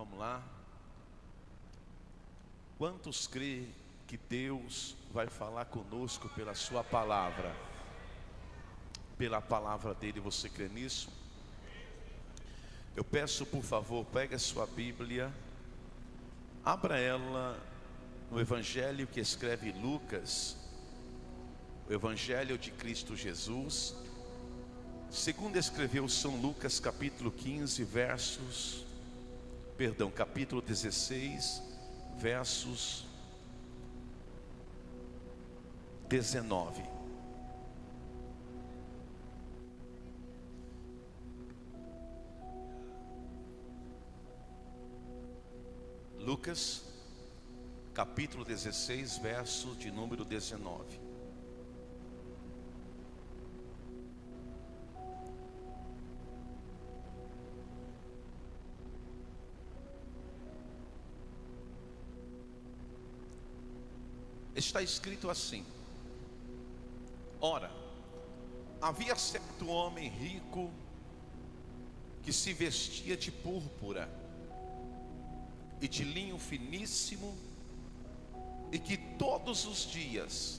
Vamos lá. Quantos crê que Deus vai falar conosco pela sua palavra? Pela palavra dele, você crê nisso? Eu peço, por favor, pegue a sua Bíblia, abra ela no Evangelho que escreve Lucas, o Evangelho de Cristo Jesus, segundo escreveu São Lucas, capítulo 16, versos 19. Lucas, capítulo 16, verso de número 19. Está escrito assim: ora, havia certo homem rico que se vestia de púrpura e de linho finíssimo, e que todos os dias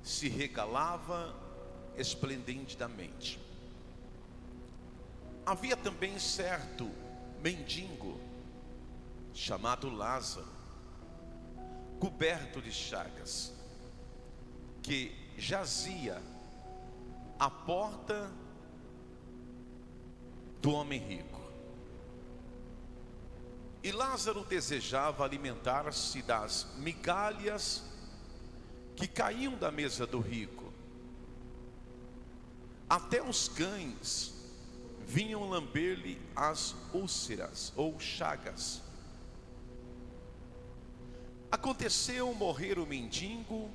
se regalava esplendidamente. Havia também certo mendigo chamado Lázaro, coberto de chagas, que jazia à porta do homem rico. E Lázaro desejava alimentar-se das migalhas que caíam da mesa do rico. Até os cães vinham lamber-lhe as úlceras ou chagas. Aconteceu morrer o mendigo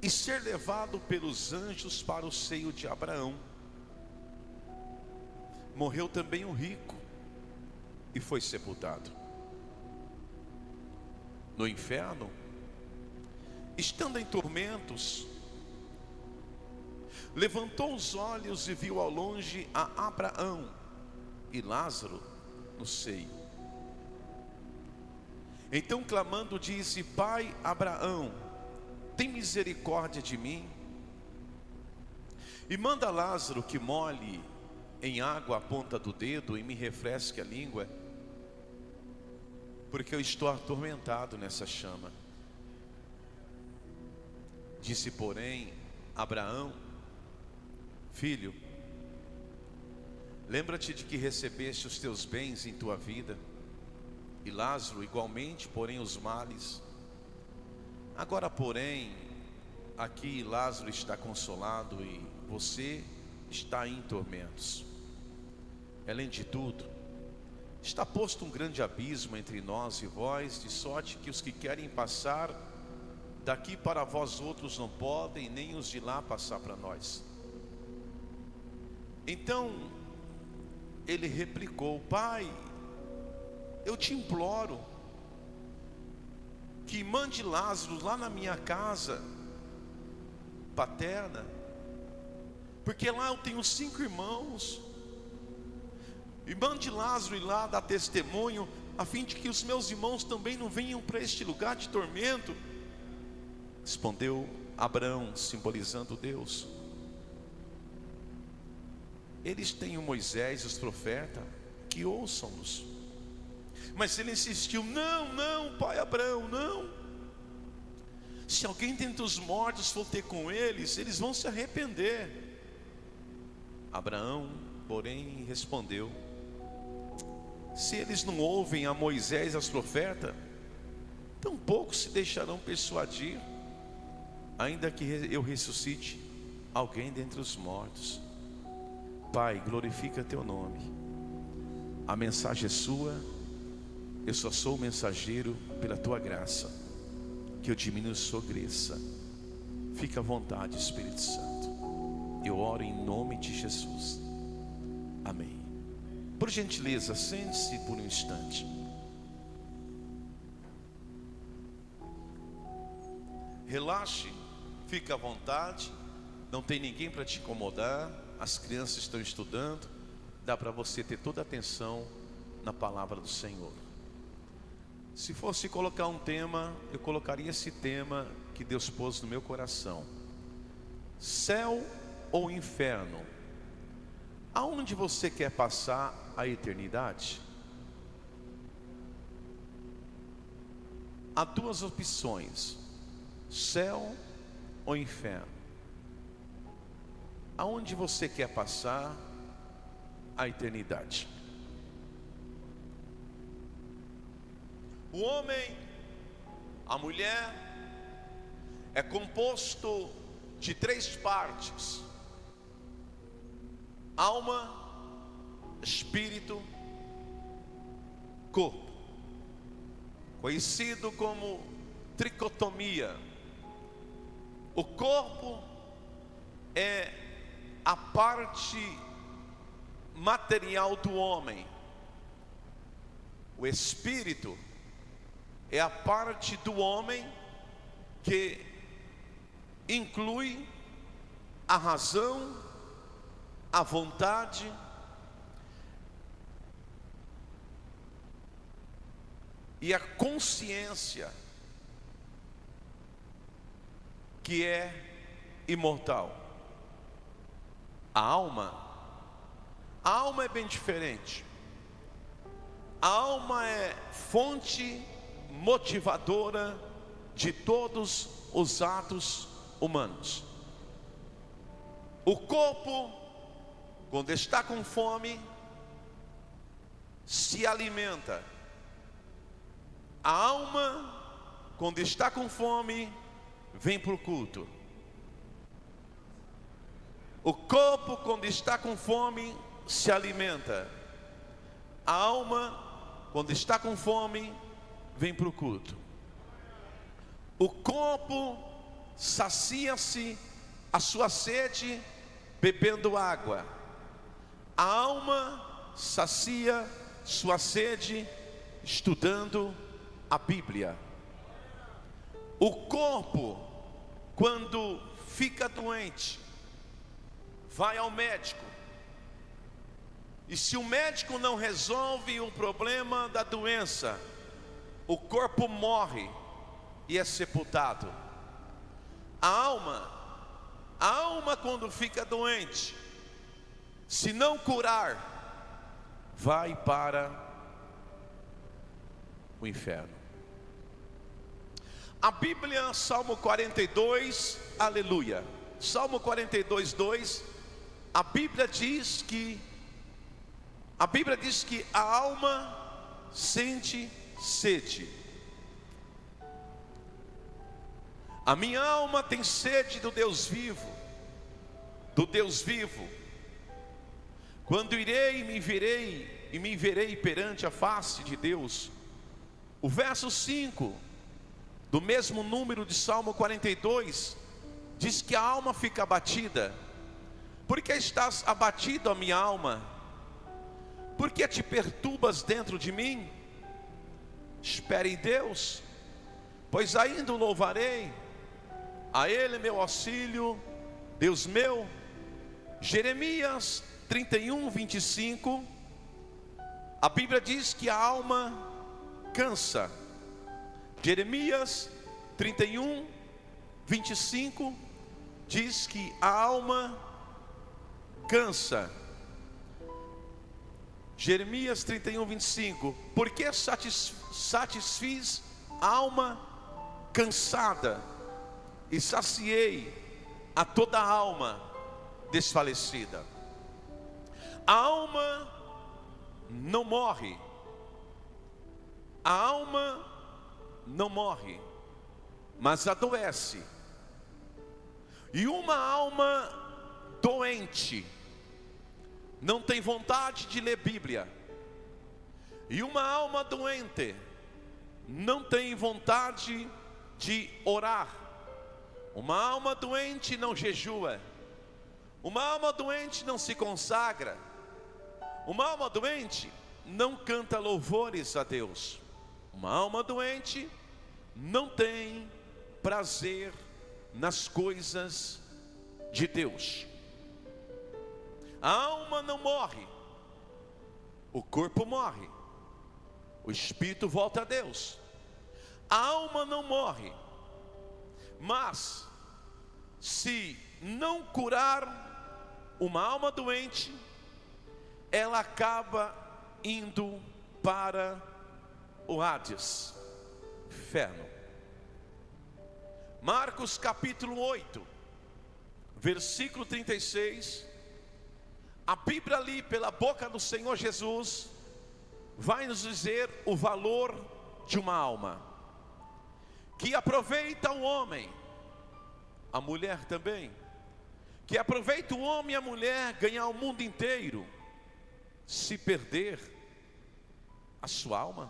e ser levado pelos anjos para o seio de Abraão. Morreu também o rico e foi sepultado. No inferno, estando em tormentos, levantou os olhos e viu ao longe a Abraão e Lázaro no seio. Então clamando disse: Pai Abraão, tem misericórdia de mim, e manda Lázaro que molhe em água a ponta do dedo e me refresque a língua, porque eu estou atormentado nessa chama. Disse, porém, Abraão: Filho, lembra-te de que recebeste os teus bens em tua vida, e Lázaro igualmente, porém, os males. Agora, porém, aqui Lázaro está consolado e você está em tormentos. Além de tudo, está posto um grande abismo entre nós e vós, de sorte que os que querem passar daqui para vós outros não podem, nem os de lá passar para nós. Então ele replicou: Pai, eu te imploro que mande Lázaro lá na minha casa paterna, porque lá eu tenho 5 irmãos, e mande Lázaro ir lá dar testemunho, a fim de que os meus irmãos também não venham para este lugar de tormento. Respondeu Abraão, simbolizando Deus: eles têm o Moisés e os profetas, que ouçam-nos. Mas ele insistiu: não, pai Abraão, não. Se alguém dentre os mortos for ter com eles, eles vão se arrepender. Abraão, porém, respondeu: se eles não ouvem a Moisés e aos profetas, tampouco se deixarão persuadir, ainda que eu ressuscite alguém dentre os mortos. Pai, glorifica teu nome. A mensagem é sua, eu só sou o mensageiro pela tua graça, que eu diminua e o Senhor cresça. Fica à vontade, Espírito Santo. Eu oro em nome de Jesus. Amém. Por gentileza, sente-se por um instante. Relaxe, fique à vontade. Não tem ninguém para te incomodar. As crianças estão estudando. Dá para você ter toda a atenção na palavra do Senhor. Se fosse colocar um tema, eu colocaria esse tema que Deus pôs no meu coração: céu ou inferno? Aonde você quer passar a eternidade? Há duas opções: céu ou inferno. Aonde você quer passar a eternidade? O homem, a mulher, é composto de três partes: alma, espírito, corpo, conhecido como tricotomia. O corpo é a parte material do homem. O espírito é a parte do homem que inclui a razão, a vontade e a consciência, que é imortal. A alma é bem diferente. A alma é fonte motivadora de todos os atos humanos. O corpo, quando está com fome, se alimenta. A alma, quando está com fome, vem para o culto. O corpo, quando está com fome, se alimenta. A alma, quando está com fome, vem para o culto. O corpo sacia-se a sua sede bebendo água. A alma sacia sua sede estudando a Bíblia. O corpo, quando fica doente, vai ao médico. E se o médico não resolve o problema da doença, o corpo morre e é sepultado. A alma quando fica doente, se não curar, vai para o inferno. A Bíblia, Salmo 42, aleluia. Salmo 42, 2, a Bíblia diz que a alma sente sede. A minha alma tem sede do Deus vivo, do Deus vivo. Quando irei e me verei perante a face de Deus. O verso 5 do mesmo número de Salmo 42 diz que a alma fica abatida. Por que estás abatido, a minha alma? Por que te perturbas dentro de mim? Espere em Deus, pois ainda o louvarei. A Ele meu auxílio, Deus meu. Jeremias 31, 25. A Bíblia diz que a alma cansa. Jeremias 31, 25 diz que a alma cansa. Jeremias 31, 25. Porque satisfiz a alma cansada e saciei a toda a alma desfalecida. A alma não morre. A alma não morre, mas adoece. E uma alma doente não tem vontade de ler Bíblia. E uma alma doente não tem vontade de orar. Uma alma doente não jejua. Uma alma doente não se consagra. Uma alma doente não canta louvores a Deus. Uma alma doente não tem prazer nas coisas de Deus. A alma não morre, o corpo morre. O espírito volta a Deus. A alma não morre, mas se não curar uma alma doente, ela acaba indo para o Hades, inferno. Marcos capítulo 8, versículo 36, a Bíblia ali pela boca do Senhor Jesus vai nos dizer o valor de uma alma, que aproveita o homem, a mulher também, que aproveita o homem e a mulher ganhar o mundo inteiro, se perder a sua alma.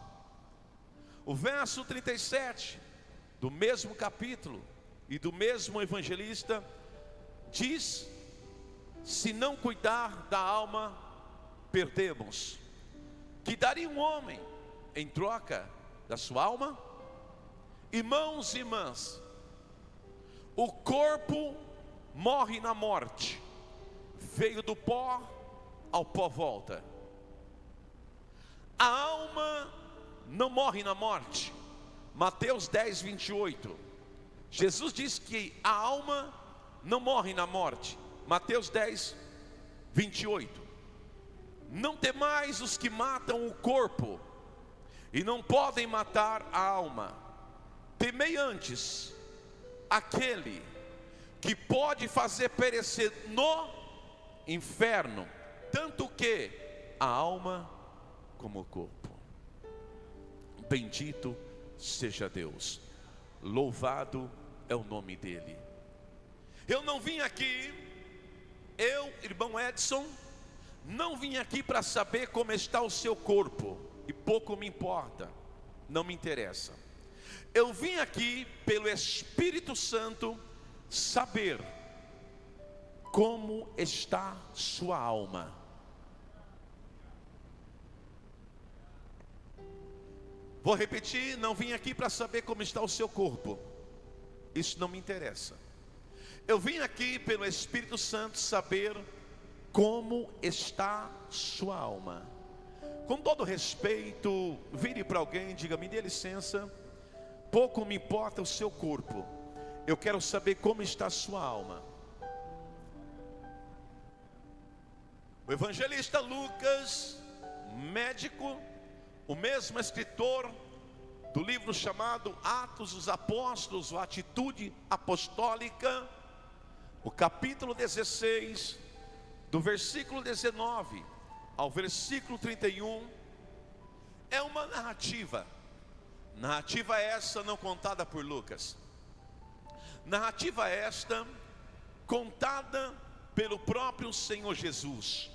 O verso 37 do mesmo capítulo e do mesmo evangelista diz: se não cuidar da alma, perdemos. Que daria um homem em troca da sua alma? Irmãos e irmãs, o corpo morre na morte, veio do pó, ao pó volta. A alma não morre na morte. Mateus 10, 28. Jesus diz que a alma não morre na morte. Mateus 10, 28. Não temais os que matam o corpo e não podem matar a alma. Temei antes aquele que pode fazer perecer no inferno, tanto que a alma como o corpo. Bendito seja Deus, louvado é o nome dele. Eu não vim aqui, irmão Edson, não vim aqui para saber como está o seu corpo, e pouco me importa, não me interessa. Eu vim aqui pelo Espírito Santo saber como está sua alma. Vou repetir, não vim aqui para saber como está o seu corpo, isso não me interessa. Eu vim aqui pelo Espírito Santo saber como está sua alma. Com todo respeito, vire para alguém e diga: me dê licença, pouco me importa o seu corpo, eu quero saber como está a sua alma. O evangelista Lucas, médico, o mesmo escritor do livro chamado Atos dos Apóstolos, ou Atitude Apostólica, o capítulo 16, do versículo 19 ao versículo 31, é uma narrativa. Narrativa essa não contada por Lucas. Narrativa esta contada pelo próprio Senhor Jesus,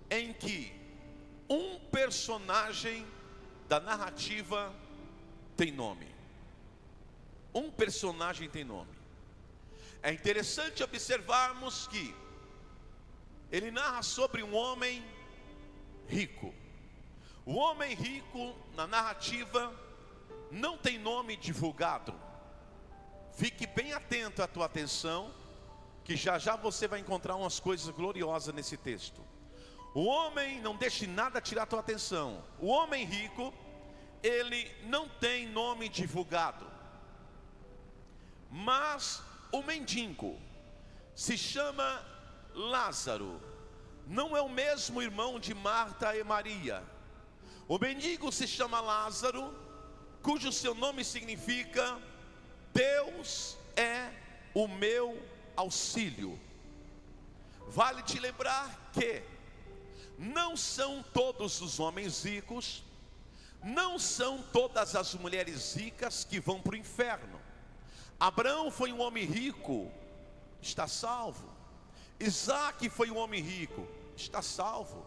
em que um personagem da narrativa tem nome. Um personagem tem nome. É interessante observarmos que ele narra sobre um homem rico. O homem rico na narrativa não tem nome divulgado. Fique bem atento à tua atenção, que já já você vai encontrar umas coisas gloriosas nesse texto. O homem, não deixe nada tirar a tua atenção. O homem rico, ele não tem nome divulgado. Mas o mendigo se chama Lázaro. Não é o mesmo irmão de Marta e Maria. O mendigo se chama Lázaro, cujo seu nome significa Deus é o meu auxílio. Vale te lembrar que não são todos os homens ricos, não são todas as mulheres ricas que vão para o inferno. Abraão foi um homem rico, está salvo. Isaac foi um homem rico, está salvo.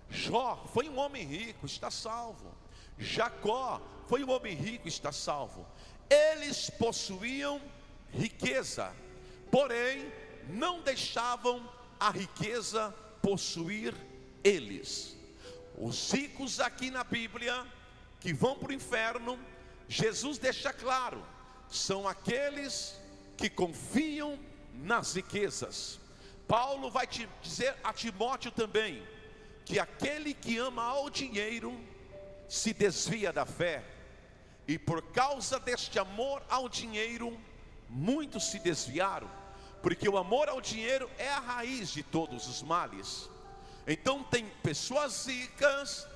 Jó foi um homem rico, está salvo. Jacó foi um homem rico, está salvo. Eles possuíam riqueza, porém não deixavam a riqueza possuir eles. Os ricos aqui na Bíblia, que vão para o inferno, Jesus deixa claro, são aqueles que confiam nas riquezas. Paulo vai te dizer a Timóteo também, que aquele que ama ao dinheiro se desvia da fé, e por causa deste amor ao dinheiro, muitos se desviaram, porque o amor ao dinheiro é a raiz de todos os males. Então tem pessoas ricas,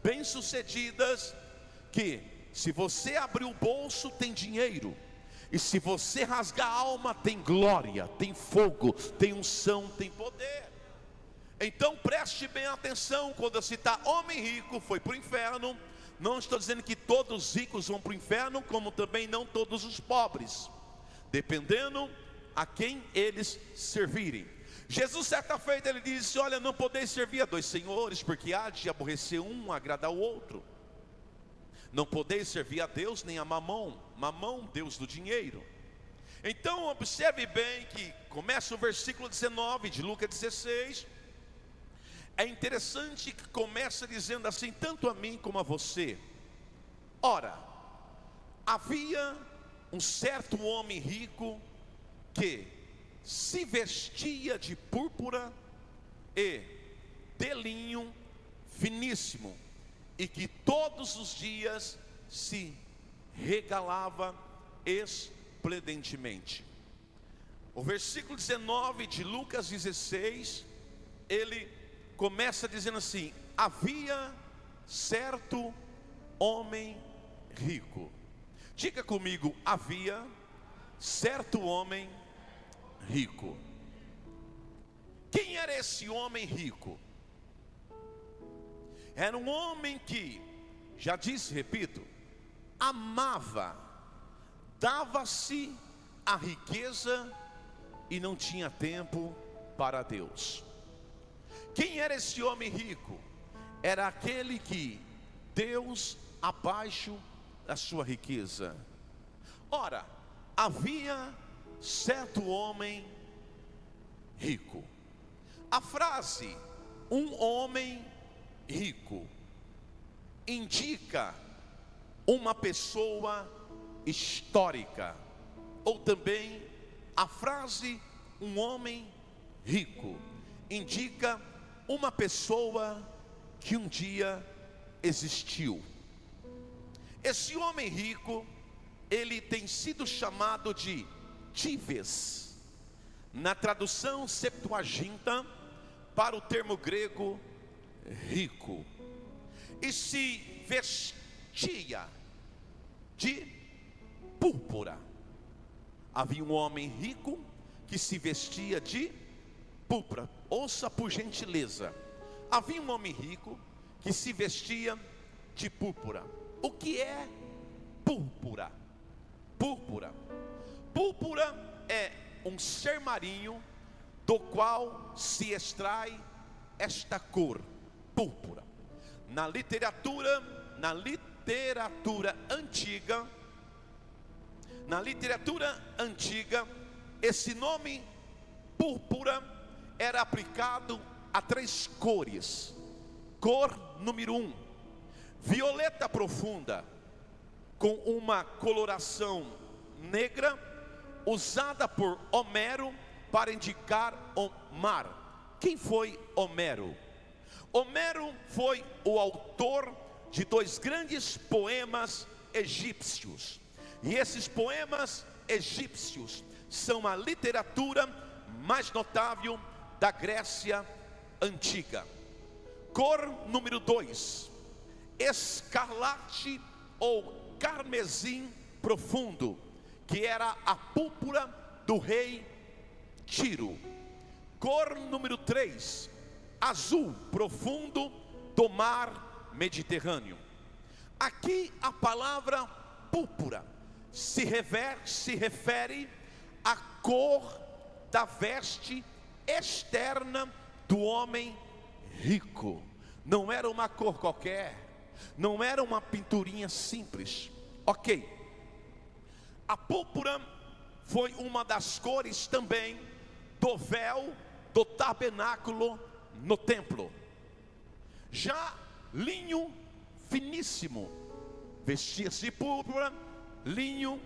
bem-sucedidas, que se você abrir o bolso tem dinheiro, e se você rasgar a alma tem glória, tem fogo, tem unção, tem poder. Então preste bem atenção, quando eu citar homem rico foi para o inferno, não estou dizendo que todos os ricos vão para o inferno, como também não todos os pobres, dependendo a quem eles servirem. Jesus certa feita ele disse: olha, não podeis servir a dois senhores, porque há de aborrecer um, agradar o outro. Não podeis servir a Deus nem a Mamão, Mamão, Deus do dinheiro. Então observe bem que começa o versículo 19 de Lucas 16. É interessante que começa dizendo assim, tanto a mim como a você: ora, havia um certo homem rico que se vestia de púrpura e de linho finíssimo, e que todos os dias se regalava esplendentemente. O versículo 19 de Lucas 16, ele começa dizendo assim: havia certo homem rico. Diga comigo: havia certo homem rico. Quem era esse homem rico? Era um homem que, já disse, repito, amava, dava-se a riqueza e não tinha tempo para Deus. Quem era esse homem rico? Era aquele que Deus abaixo da sua riqueza. Ora, havia certo homem rico. A frase um homem rico indica uma pessoa histórica, ou também a frase um homem rico indica uma pessoa que um dia existiu. Esse homem rico, ele tem sido chamado de Tíves, na tradução Septuaginta, para o termo grego rico, e se vestia de púrpura. Havia um homem rico que se vestia de púrpura. Ouça por gentileza: havia um homem rico que se vestia de púrpura. O que é púrpura? Púrpura é um ser marinho do qual se extrai esta cor, púrpura. Na literatura antiga, esse nome púrpura era aplicado a 3 cores. Cor número 1, violeta profunda, com uma coloração negra, usada por Homero para indicar o mar. Quem foi Homero? Homero foi o autor de 2 grandes poemas egípcios, e esses poemas egípcios são a literatura mais notável da Grécia antiga. Cor número 2, escarlate ou carmesim profundo, que era a púrpura do rei Tiro. Cor número 3, azul profundo do mar Mediterrâneo. Aqui a palavra púrpura se refere à cor da veste externa do homem rico. Não era uma cor qualquer, não era uma pinturinha simples. Ok, a púrpura foi uma das cores também do véu do tabernáculo no templo. Já linho finíssimo, vestia-se de púrpura, linho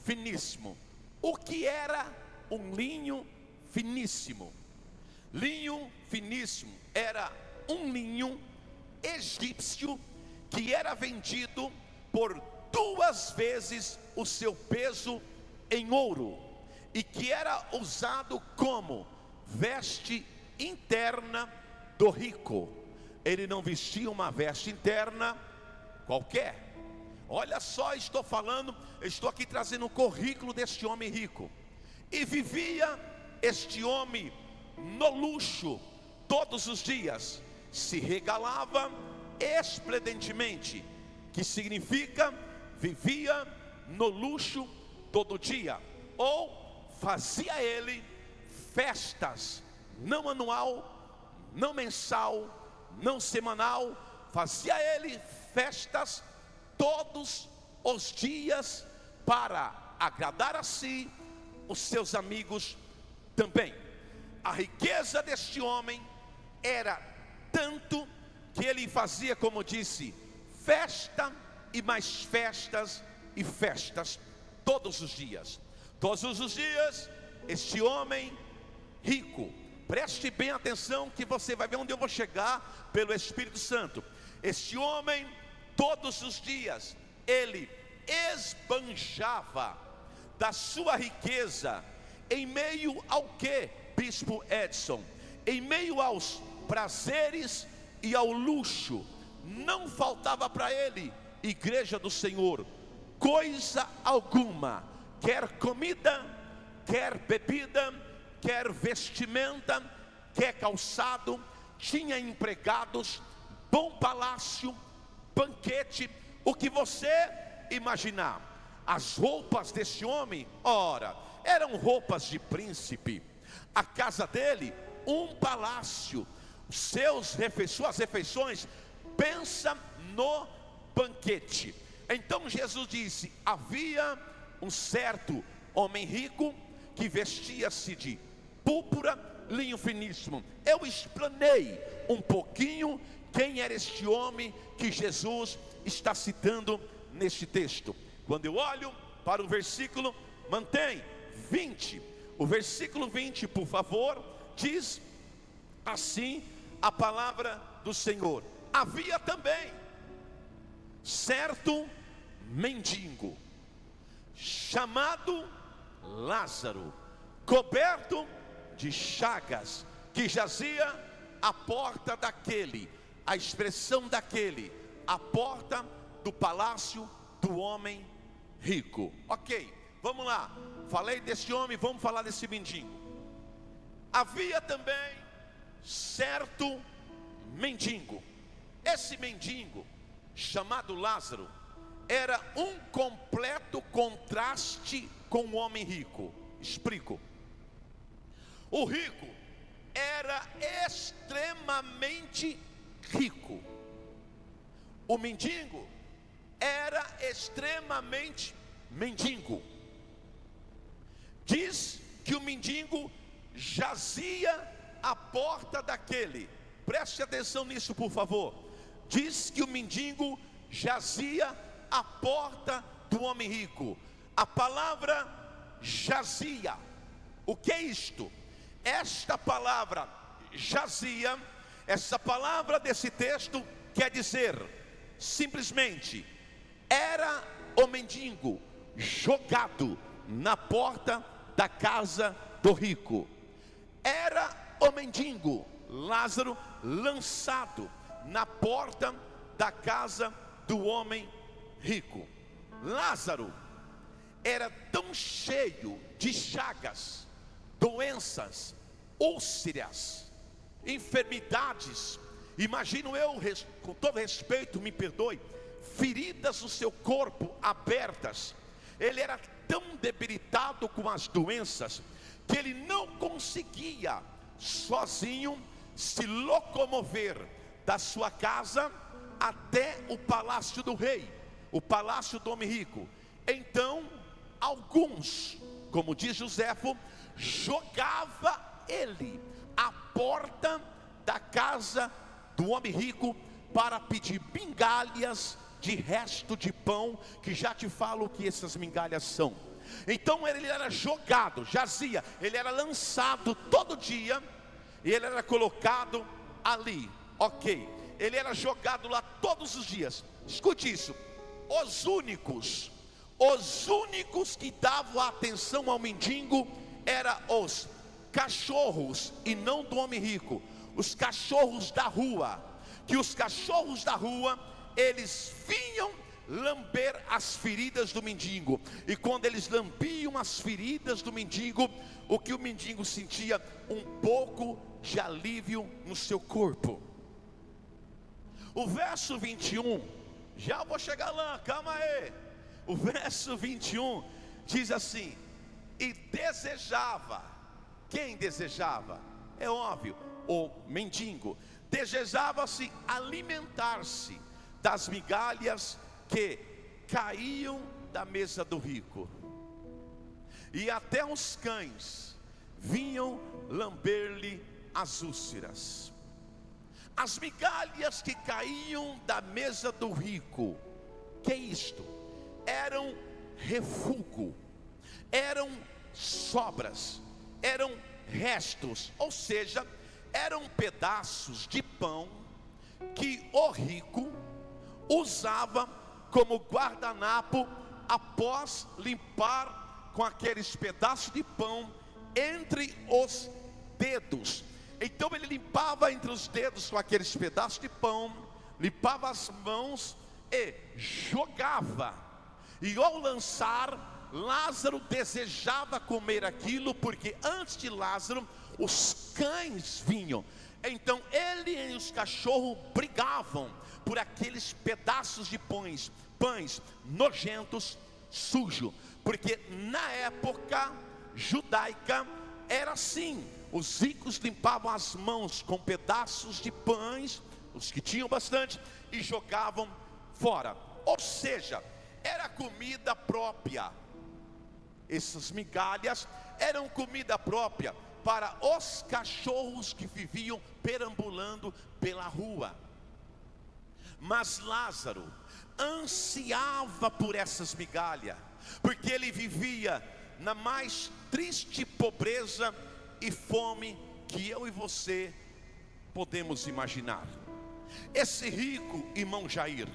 finíssimo. O que era um linho finíssimo? Linho finíssimo era um linho egípcio que era vendido por 2 vezes o seu peso em ouro, e que era usado como veste interna do rico. Ele não vestia uma veste interna qualquer. Olha só, estou aqui trazendo o currículo deste homem rico. E vivia este homem no luxo todos os dias, se regalava esplendentemente, que significa vivia no luxo todo dia, ou fazia ele festas, não anual, não mensal, não semanal, fazia ele festas todos os dias para agradar a si, os seus amigos também. A riqueza deste homem era tanto que ele fazia, como disse, festa e mais festas e festas todos os dias. Todos os dias, este homem rico, preste bem atenção que você vai ver onde eu vou chegar pelo Espírito Santo. Este homem, todos os dias, ele esbanjava da sua riqueza em meio ao que, Bispo Edson? Em meio aos prazeres e ao luxo. Não faltava para ele, igreja do Senhor, coisa alguma, quer comida, quer bebida, quer vestimenta, quer calçado. Tinha empregados, bom palácio, banquete, o que você imaginar. As roupas desse homem, ora, eram roupas de príncipe. A casa dele, um palácio. Suas refeições, pensa no banquete. Então Jesus disse: havia um certo homem rico que vestia-se de púrpura, linho finíssimo. Eu explanei um pouquinho quem era este homem que Jesus está citando neste texto. Quando eu olho para o versículo, mantém 20, o versículo 20, por favor, diz assim a palavra do Senhor: havia também certo mendigo chamado Lázaro, coberto de chagas, que jazia à porta daquele, a expressão daquele, a porta do palácio do homem rico. Ok, vamos lá, falei desse homem, vamos falar desse mendigo. Havia também certo mendigo. Esse mendigo, chamado Lázaro, era um completo contraste com o homem rico. Explico. O rico era extremamente rico. O mendigo era extremamente mendigo. Diz que o mendigo jazia à porta daquele. Preste atenção nisso, por favor. Diz que o mendigo jazia à porta do homem rico. A palavra jazia, o que é isto? Esta palavra jazia, essa palavra desse texto quer dizer simplesmente: era o mendigo jogado na porta da casa do rico. Era o mendigo Lázaro lançado na porta da casa do homem rico. Lázaro era tão cheio de chagas, doenças, úlceras, enfermidades. Imagino eu, com todo respeito, me perdoe, feridas no seu corpo abertas. Ele era tão debilitado com as doenças que ele não conseguia sozinho se locomover da sua casa até o palácio do rei, o palácio do homem rico. Então alguns, como diz Joséfo, jogava ele à porta da casa do homem rico para pedir migalhas de resto de pão, que já te falo o que essas migalhas são. Então ele era jogado, jazia, ele era lançado todo dia, e ele era colocado ali. Ok, ele era jogado lá todos os dias. Escute isso: os únicos que davam atenção ao mendigo eram os cachorros, e não do homem rico, os cachorros da rua. Que os cachorros da rua, eles vinham lamber as feridas do mendigo, e quando eles lambiam as feridas do mendigo, o que o mendigo sentia? Um pouco de alívio no seu corpo. O verso 21, já vou chegar lá, calma aí. O verso 21 diz assim: e desejava. Quem desejava? É óbvio, o mendigo. Desejava-se alimentar-se das migalhas que caíam da mesa do rico, e até os cães vinham lamber-lhe as úlceras. As migalhas que caíam da mesa do rico, que é isto? Eram refúgio, eram sobras, eram restos, ou seja, eram pedaços de pão que o rico usava como guardanapo após limpar com aqueles pedaços de pão entre os dedos. Então ele limpava entre os dedos com aqueles pedaços de pão, limpava as mãos e jogava. E ao lançar, Lázaro desejava comer aquilo, porque antes de Lázaro os cães vinham. Então ele e os cachorros brigavam por aqueles pedaços de pães nojentos, sujos, porque na época judaica era assim: os ricos limpavam as mãos com pedaços de pães, os que tinham bastante, e jogavam fora. Ou seja, era comida própria. Essas migalhas eram comida própria para os cachorros que viviam perambulando pela rua. Mas Lázaro ansiava por essas migalhas, porque ele vivia na mais triste pobreza e fome que eu e você podemos imaginar. Esse rico, irmão Jair,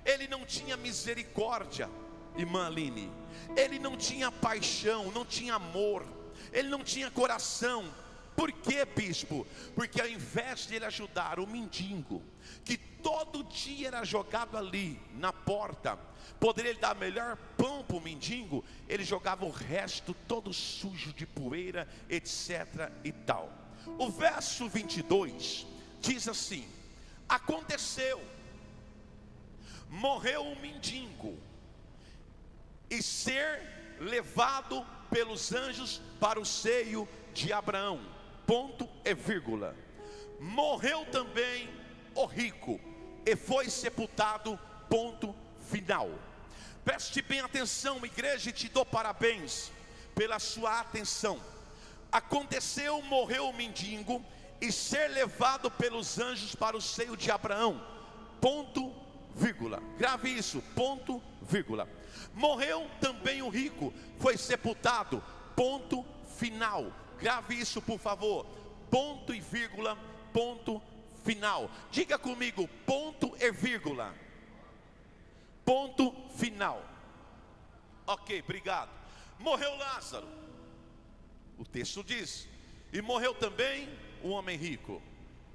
ele não tinha misericórdia, irmã Aline, ele não tinha paixão, não tinha amor, ele não tinha coração. Por quê, bispo? Porque ao invés de ele ajudar o mendigo, que todo dia era jogado ali na porta, poderia ele dar melhor pão para o mendigo, ele jogava o resto todo sujo de poeira, etc e tal. O verso 22 diz assim: aconteceu, morreu um mendigo, e ser levado pelos anjos para o seio de Abraão, ponto e vírgula. Morreu também o rico, e foi sepultado, ponto final. Preste bem atenção, igreja, e te dou parabéns pela sua atenção. Aconteceu, morreu o mendigo, e ser levado pelos anjos para o seio de Abraão, ponto, vírgula. Grave isso, ponto, vírgula. Morreu também o rico, foi sepultado, ponto final. Grave isso, por favor, ponto e vírgula, ponto final. Diga comigo, ponto e vírgula, ponto final. Ok, obrigado. Morreu Lázaro, o texto diz, e morreu também o homem rico.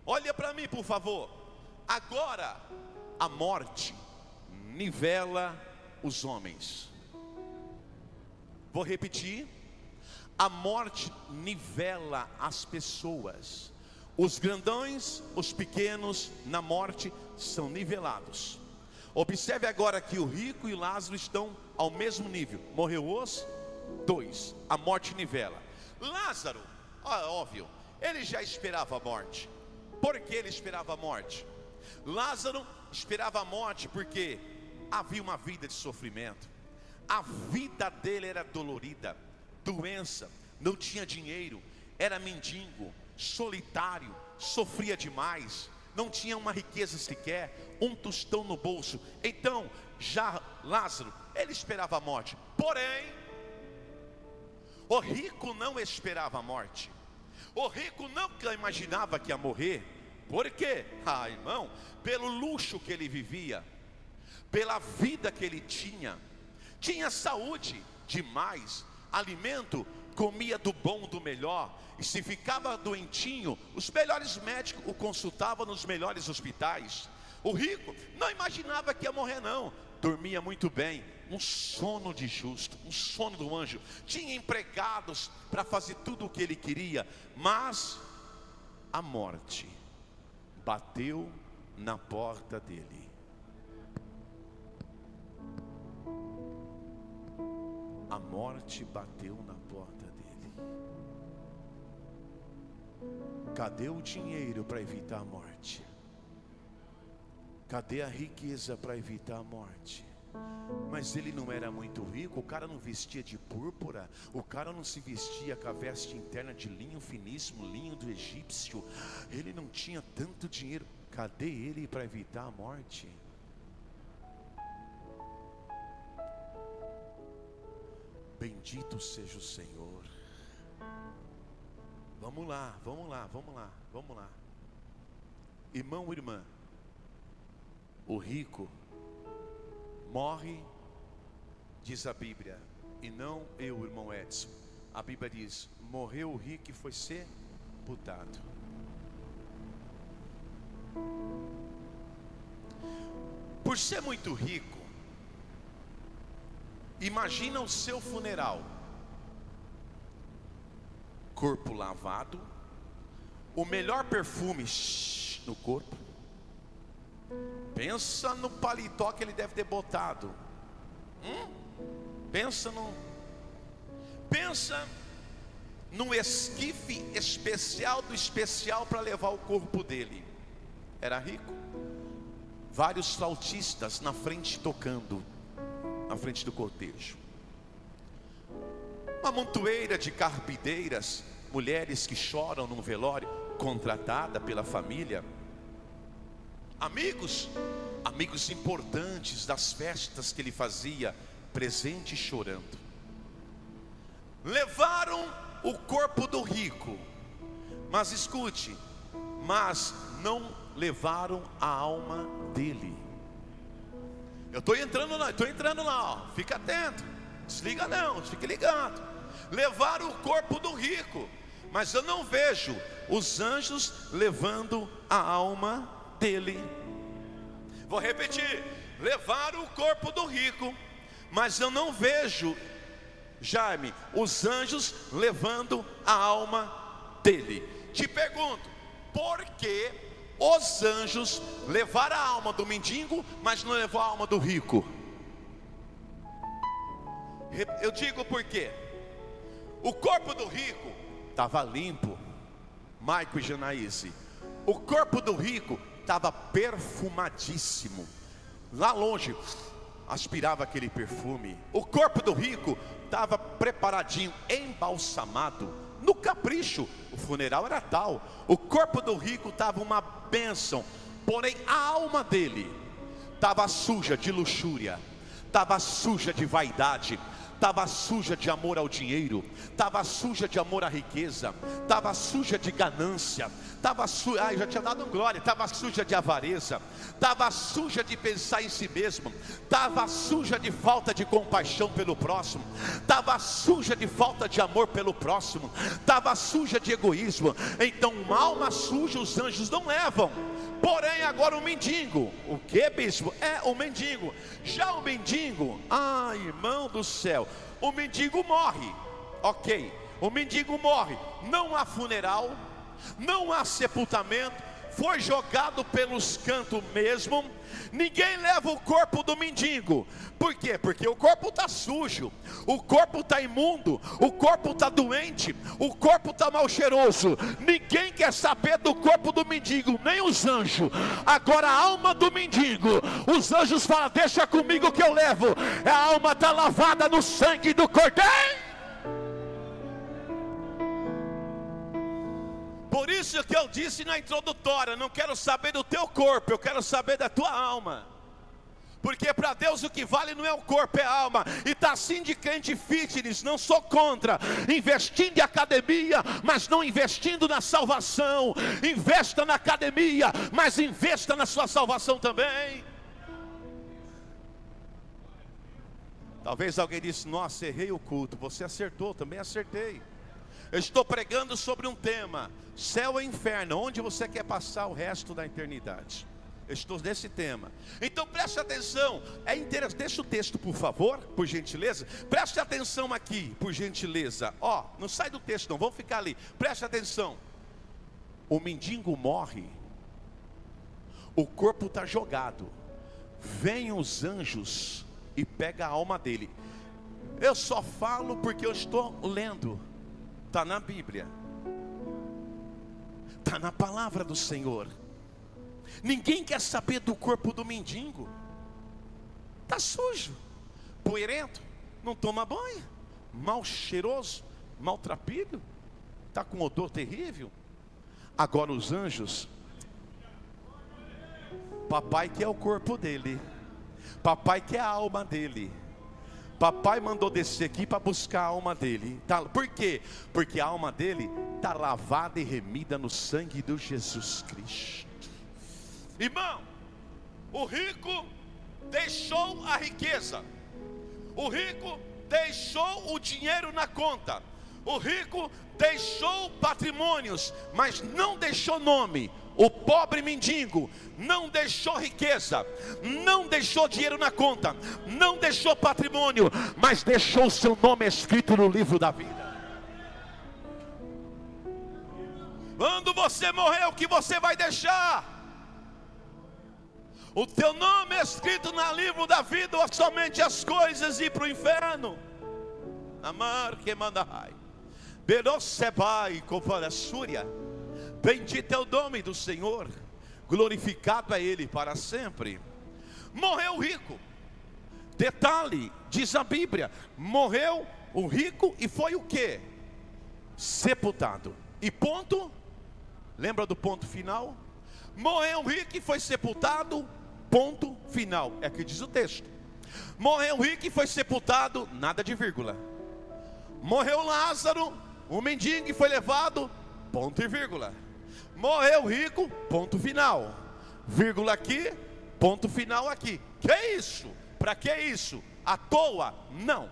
Olha para mim, por favor. Agora a morte nivela os homens. Vou repetir: a morte nivela as pessoas. Os grandões, os pequenos na morte são nivelados. Observe agora que o rico e Lázaro estão ao mesmo nível. Morreu os dois, a morte nivela. Lázaro, óbvio, ele já esperava a morte. Por que ele esperava a morte? Lázaro esperava a morte porque havia uma vida de sofrimento. A vida dele era dolorida, doença, não tinha dinheiro, era mendigo, solitário, sofria demais, não tinha uma riqueza sequer, um tostão no bolso. Então já Lázaro, ele esperava a morte. Porém, o rico não esperava a morte. O rico não imaginava que ia morrer. Por quê? Irmão, pelo luxo que ele vivia, pela vida que ele tinha saúde demais, alimento, comia do bom, do melhor, e se ficava doentinho, os melhores médicos o consultavam nos melhores hospitais. O rico não imaginava que ia morrer não, dormia muito bem, um sono de justo, um sono do anjo, tinha empregados para fazer tudo o que ele queria, mas a morte bateu na porta dele. A morte bateu na porta dele. Cadê o dinheiro para evitar a morte? Cadê a riqueza para evitar a morte? Mas ele não era muito rico, o cara não vestia de púrpura, o cara não se vestia com a veste interna de linho finíssimo, linho do egípcio. Ele não tinha tanto dinheiro. Cadê ele para evitar a morte? Bendito seja o Senhor. Vamos lá. Irmão, irmã, o rico morre, diz a Bíblia, e não eu, irmão Edson. A Bíblia diz: morreu o rico e foi sepultado. Por ser muito rico, imagina o seu funeral: corpo lavado, o melhor perfume no corpo. Pensa no paletó que ele deve ter botado. Pensa num esquife especial do especial para levar o corpo dele. Era rico. Vários flautistas na frente tocando, na frente do cortejo. Uma montoeira de carpideiras, mulheres que choram num velório, contratada pela família. Amigos importantes das festas que ele fazia, presente chorando. Levaram o corpo do rico, mas escute, mas não levaram a alma dele. Eu estou entrando lá, ó. Fica atento, desliga não, fique ligado. Levaram o corpo do rico, mas eu não vejo os anjos levando a alma dele. Vou repetir: levaram o corpo do rico, mas eu não vejo, Jaime, os anjos levando a alma dele. Te pergunto, por que os anjos levaram a alma do mendigo, mas não levou a alma do rico? Eu digo por quê. O corpo do rico estava limpo, Maico e Janaíse. O corpo do rico estava perfumadíssimo. Lá longe aspirava aquele perfume. O corpo do rico estava preparadinho, embalsamado, no capricho. O funeral era tal. O corpo do rico estava uma bênção. Porém a alma dele estava suja de luxúria, estava suja de vaidade, estava suja de amor ao dinheiro, estava suja de amor à riqueza, estava suja de ganância, estava suja, já tinha dado glória, estava suja de avareza, estava suja de pensar em si mesmo, estava suja de falta de compaixão pelo próximo, estava suja de falta de amor pelo próximo, estava suja de egoísmo. Então uma alma suja os anjos não levam. Porém agora o mendigo, o que, bispo? É o mendigo. Já o mendigo, irmão do céu, o mendigo morre. Ok, o mendigo morre. Não há funeral, não há sepultamento, foi jogado pelos cantos mesmo. Ninguém leva o corpo do mendigo. Por quê? Porque o corpo está sujo, o corpo está imundo, o corpo está doente, o corpo está mal cheiroso. Ninguém quer saber do corpo do mendigo, nem os anjos. Agora a alma do mendigo, os anjos falam: deixa comigo que eu levo. A alma está lavada no sangue do Cordeiro. Por isso que eu disse na introdutória: não quero saber do teu corpo, eu quero saber da tua alma. Porque para Deus o que vale não é o corpo, é a alma. E está assim de crente fitness. Não sou contra investindo em academia, mas não investindo na salvação. Investa na academia, mas investa na sua salvação também. Talvez alguém disse: nossa, errei o culto. Você acertou, também acertei. Eu estou pregando sobre um tema: céu e inferno, onde você quer passar o resto da eternidade. Eu estou nesse tema. Então preste atenção. É interessante. Deixa o texto, por favor, por gentileza. Preste atenção aqui, por gentileza. Ó, não sai do texto não, vamos ficar ali. Preste atenção. O mendigo morre, o corpo está jogado. Vêm os anjos e pega a alma dele. Eu só falo porque eu estou lendo. Está na Bíblia, está na palavra do Senhor. Ninguém quer saber do corpo do mendigo. Está sujo, poeirento, não toma banho, mal cheiroso, maltrapilho, está com odor terrível. Agora os anjos, papai quer o corpo dele, papai quer a alma dele. Papai mandou descer aqui para buscar a alma dele. Por quê? Porque a alma dele está lavada e remida no sangue de Jesus Cristo. Irmão, o rico deixou a riqueza. O rico deixou o dinheiro na conta. O rico deixou patrimônios, mas não deixou nome. O pobre mendigo não deixou riqueza, não deixou dinheiro na conta, não deixou patrimônio, mas deixou o seu nome escrito no livro da vida. Quando você morrer, o que você vai deixar? O teu nome é escrito no livro da vida, ou somente as coisas ir para o inferno? Amar que manda rai. Berosebai Covarasúria. Bendito é o nome do Senhor, glorificado é Ele para sempre. Morreu o rico. Detalhe, diz a Bíblia, morreu o rico e foi o quê? Sepultado. E ponto? Lembra do ponto final? Morreu o rico e foi sepultado, ponto final. É o que diz o texto. Morreu o rico e foi sepultado, nada de vírgula. Morreu Lázaro, o mendigo, e foi levado, ponto e vírgula. Morreu o rico, ponto final. Vírgula aqui, ponto final aqui. Que é isso? Para que isso? À toa? Não.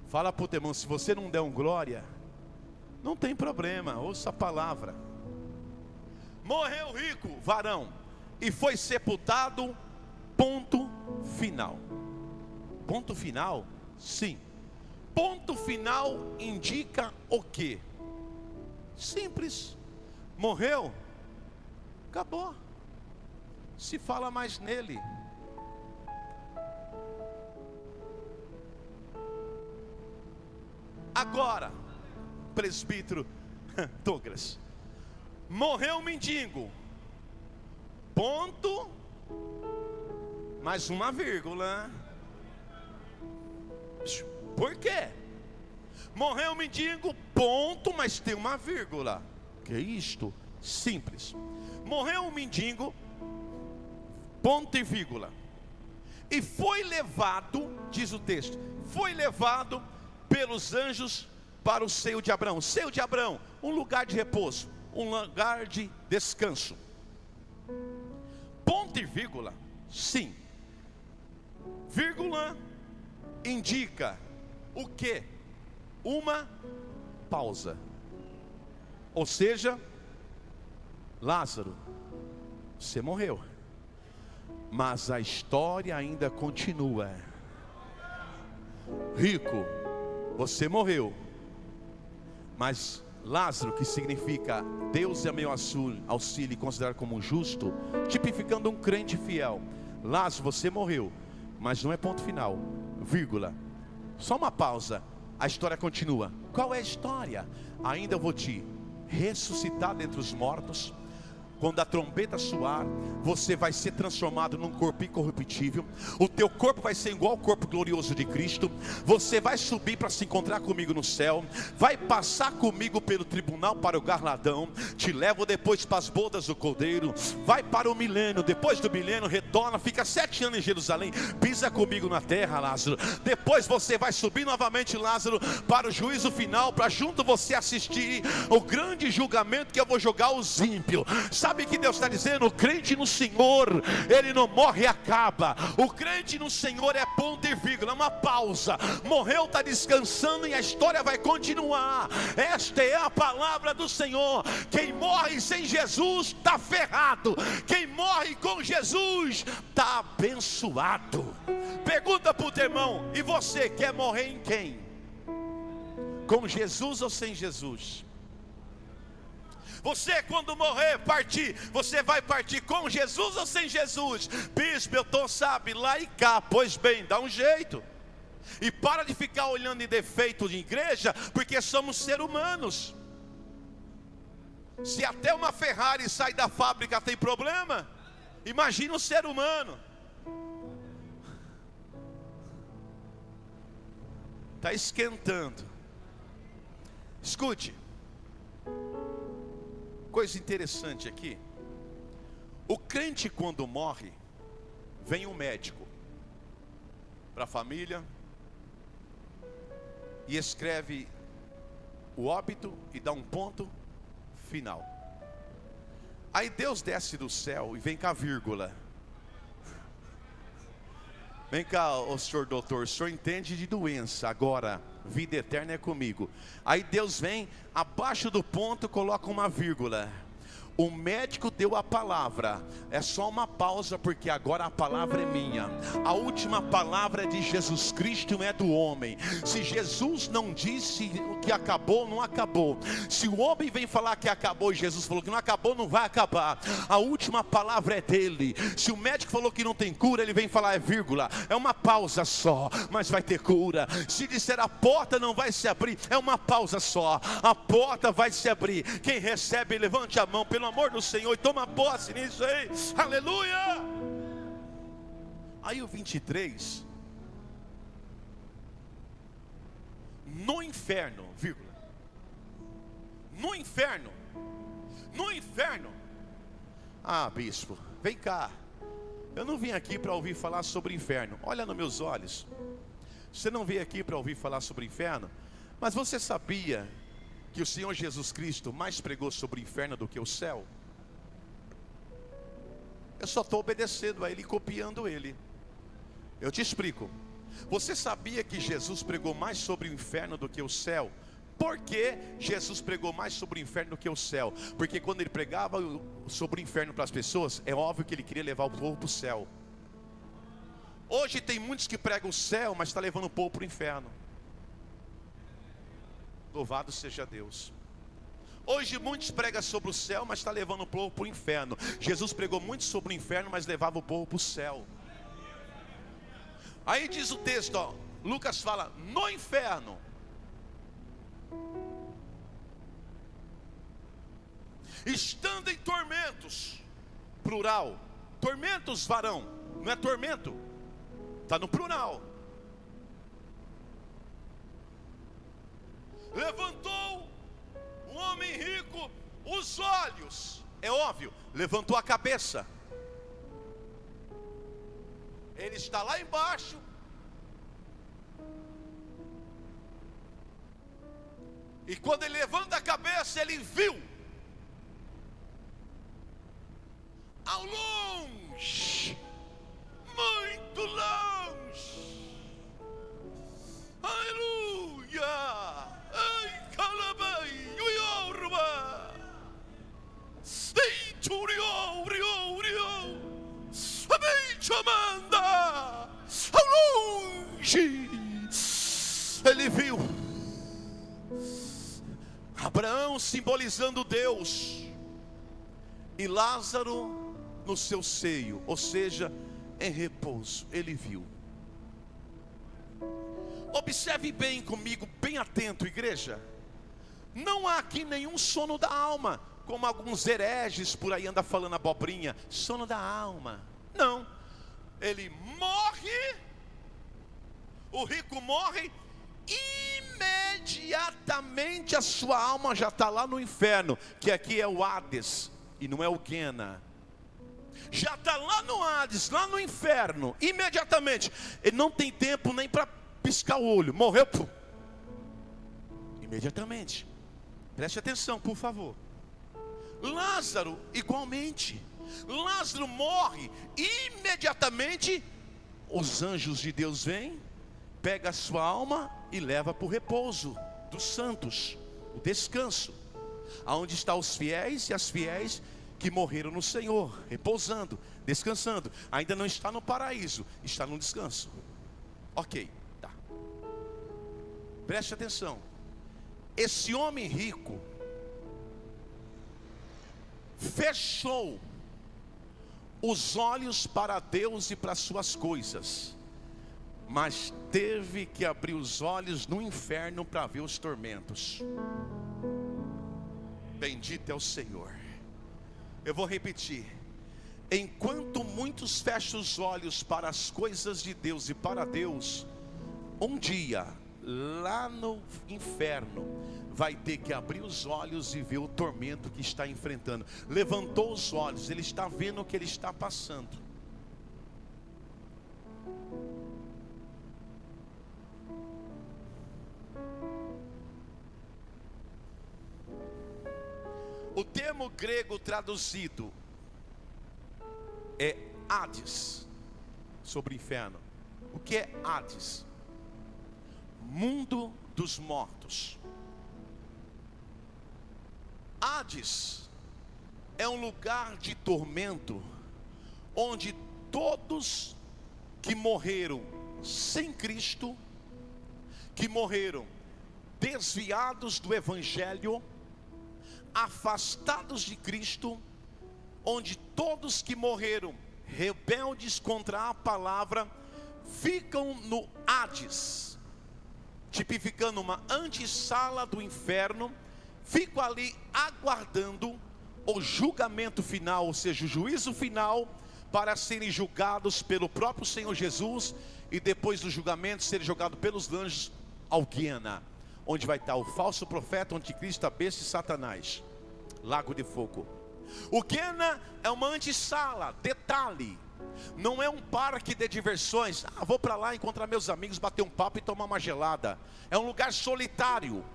Fala para o teu irmão, se você não der um glória, não tem problema, ouça a palavra. Morreu o rico, varão, e foi sepultado, ponto final. Ponto final? Sim. Ponto final indica o quê? Simples. Morreu, acabou. Se fala mais nele. Agora, presbítero Douglas, morreu o mendigo, ponto, mais uma vírgula. Por quê? Morreu o mendigo, ponto, mas tem uma vírgula. Que é isto? Simples. Morreu o mendigo, ponto e vírgula. E foi levado, diz o texto, foi levado pelos anjos para o seio de Abraão. Seio de Abraão, um lugar de repouso, um lugar de descanso. Ponto e vírgula, sim. Vírgula indica o quê? Uma pausa. Ou seja, Lázaro, você morreu, mas a história ainda continua. Rico, você morreu, mas Lázaro, que significa Deus é meu auxílio e considerado como um justo, tipificando um crente fiel. Lázaro, você morreu, mas não é ponto final, vírgula. Só uma pausa, a história continua. Qual é a história? Ainda vou te ressuscitar dentre os mortos, quando a trombeta soar, você vai ser transformado num corpo incorruptível. O teu corpo vai ser igual ao corpo glorioso de Cristo. Você vai subir para se encontrar comigo no céu. Vai passar comigo pelo tribunal para o galardão. Te levo depois para as bodas do Cordeiro. Vai para o milênio. Depois do milênio retorna, fica 7 anos em Jerusalém. Pisa comigo na terra, Lázaro. Depois você vai subir novamente, Lázaro, para o juízo final, para junto você assistir o grande julgamento que eu vou jogar os ímpios. Sabe que Deus está dizendo? O crente no Senhor, ele não morre e acaba. O crente no Senhor é ponto e vírgula, uma pausa. Morreu, está descansando e a história vai continuar. Esta é a palavra do Senhor. Quem morre sem Jesus está ferrado. Quem morre com Jesus está abençoado. Pergunta para o teu irmão: e você quer morrer em quem? Com Jesus ou sem Jesus? Você, quando morrer, partir, você vai partir com Jesus ou sem Jesus? Bispo, eu estou, sabe, lá e cá. Pois bem, dá um jeito. E para de ficar olhando em defeito de igreja, porque somos seres humanos. Se até uma Ferrari sai da fábrica tem problema, imagina um ser humano. Está esquentando. Escute. Coisa interessante aqui. O crente, quando morre, vem um médico para a família e escreve o óbito e dá um ponto final. Aí Deus desce do céu e vem com a vírgula. Vem cá, ô senhor doutor, o senhor entende de doença, agora vida eterna é comigo. Aí Deus vem, abaixo do ponto coloca uma vírgula. O médico deu a palavra, é só uma pausa, porque agora a palavra é minha. A última palavra é de Jesus Cristo, não é do homem. Se Jesus não disse que acabou, não acabou. Se o homem vem falar que acabou e Jesus falou que não acabou, não vai acabar. A última palavra é dele. Se o médico falou que não tem cura, ele vem falar é vírgula, é uma pausa só, mas vai ter cura. Se disser a porta não vai se abrir, é uma pausa só, a porta vai se abrir. Quem recebe, levante a mão, pelo amor do Senhor, e toma posse nisso aí. Aleluia. Aí o 23, no inferno, vírgula, no inferno, no inferno. Ah, bispo, vem cá, eu não vim aqui para ouvir falar sobre inferno. Olha nos meus olhos. Você não veio aqui para ouvir falar sobre inferno, mas você sabia que o Senhor Jesus Cristo mais pregou sobre o inferno do que o céu? Eu só estou obedecendo a Ele, copiando Ele. Eu te explico. Você sabia que Jesus pregou mais sobre o inferno do que o céu? Por que Jesus pregou mais sobre o inferno do que o céu? Porque quando Ele pregava sobre o inferno para as pessoas, é óbvio que Ele queria levar o povo para o céu. Hoje tem muitos que pregam o céu, mas está levando o povo para o inferno. Louvado seja Deus. Hoje muitos pregam sobre o céu, mas está levando o povo para o inferno. Jesus pregou muito sobre o inferno, mas levava o povo para o céu. Aí diz o texto, ó, Lucas fala, no inferno, estando em tormentos, plural, tormentos varão, não é tormento, está no plural. Levantou um homem rico os olhos, é óbvio, levantou a cabeça. Ele está lá embaixo, e quando ele levanta a cabeça, ele viu ao longe, muito longe, aleluia. Ai, calabai, uiorba, ei, churio, rio, rio, amém, chamanda, ao longe, ele viu Abraão simbolizando Deus, e Lázaro no seu seio, ou seja, em repouso, ele viu. Observe bem comigo, bem atento, igreja. Não há aqui nenhum sono da alma. como alguns hereges por aí andam falando abobrinha, sono da alma. Não, ele morre, o rico morre, imediatamente a sua alma já está lá no inferno, que aqui é o Hades e não é o Guiana. Já está lá no Hades, lá no inferno, imediatamente. Ele não tem tempo nem para piscar o olho, morreu, pum. Imediatamente. Preste atenção, por favor. Lázaro, igualmente. Lázaro morre, imediatamente os anjos de Deus vêm, pega a sua alma e leva para o repouso dos santos, o descanso, aonde estão os fiéis e as fiéis que morreram no Senhor, repousando, descansando. Ainda não está no paraíso, está no descanso. Ok, tá. Preste atenção. Esse homem rico fechou os olhos para Deus e para suas coisas, mas teve que abrir os olhos no inferno para ver os tormentos. Bendito é o Senhor. Eu vou repetir. Enquanto muitos fecham os olhos para as coisas de Deus e para Deus, um dia, lá no inferno, vai ter que abrir os olhos e ver o tormento que está enfrentando. Levantou os olhos, ele está vendo o que ele está passando. O termo grego traduzido é Hades, sobre o inferno. O que é Hades? Mundo dos mortos. Hades é um lugar de tormento, onde todos que morreram sem Cristo, que morreram desviados do Evangelho, afastados de Cristo, onde todos que morreram rebeldes contra a palavra, ficam no Hades, tipificando uma antessala do inferno. Ficam ali aguardando o julgamento final, ou seja, o juízo final, para serem julgados pelo próprio Senhor Jesus, e depois do julgamento serem jogados pelos anjos ao Guiana, onde vai estar o falso profeta, o anticristo, a besta e Satanás. Lago de fogo. O Guiana é uma antessala, detalhe, não é um parque de diversões. Vou para lá encontrar meus amigos, bater um papo e tomar uma gelada. É um lugar solitário,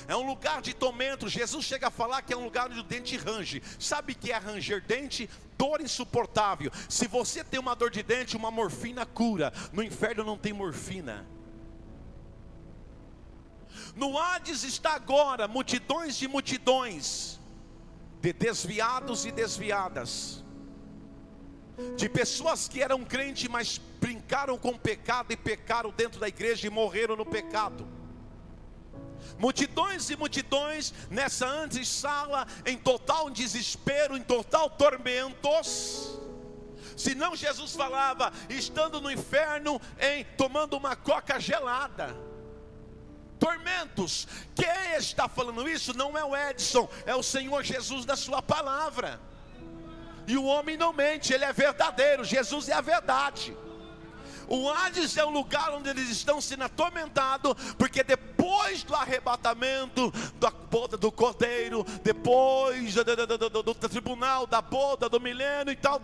é um lugar de tormento. Jesus chega a falar que é um lugar onde o dente range. Sabe o que é ranger dente? Dor insuportável. Se você tem uma dor de dente, uma morfina cura. No inferno não tem morfina. No Hades está agora multidões de multidões de desviados e desviadas, de pessoas que eram crentes, mas brincaram com o pecado e pecaram dentro da igreja e morreram no pecado. Multidões e multidões nessa antessala, em total desespero, em total tormentos. Senão Jesus falava, estando no inferno, tomando uma coca gelada. Tormentos. Quem está falando isso não é o Edson, é o Senhor Jesus da sua palavra. E o homem não mente, ele é verdadeiro. Jesus é a verdade. O Hades é um lugar onde eles estão sendo atormentados, porque depois do arrebatamento, da boda do cordeiro, depois do tribunal, da boda, do milênio e tal,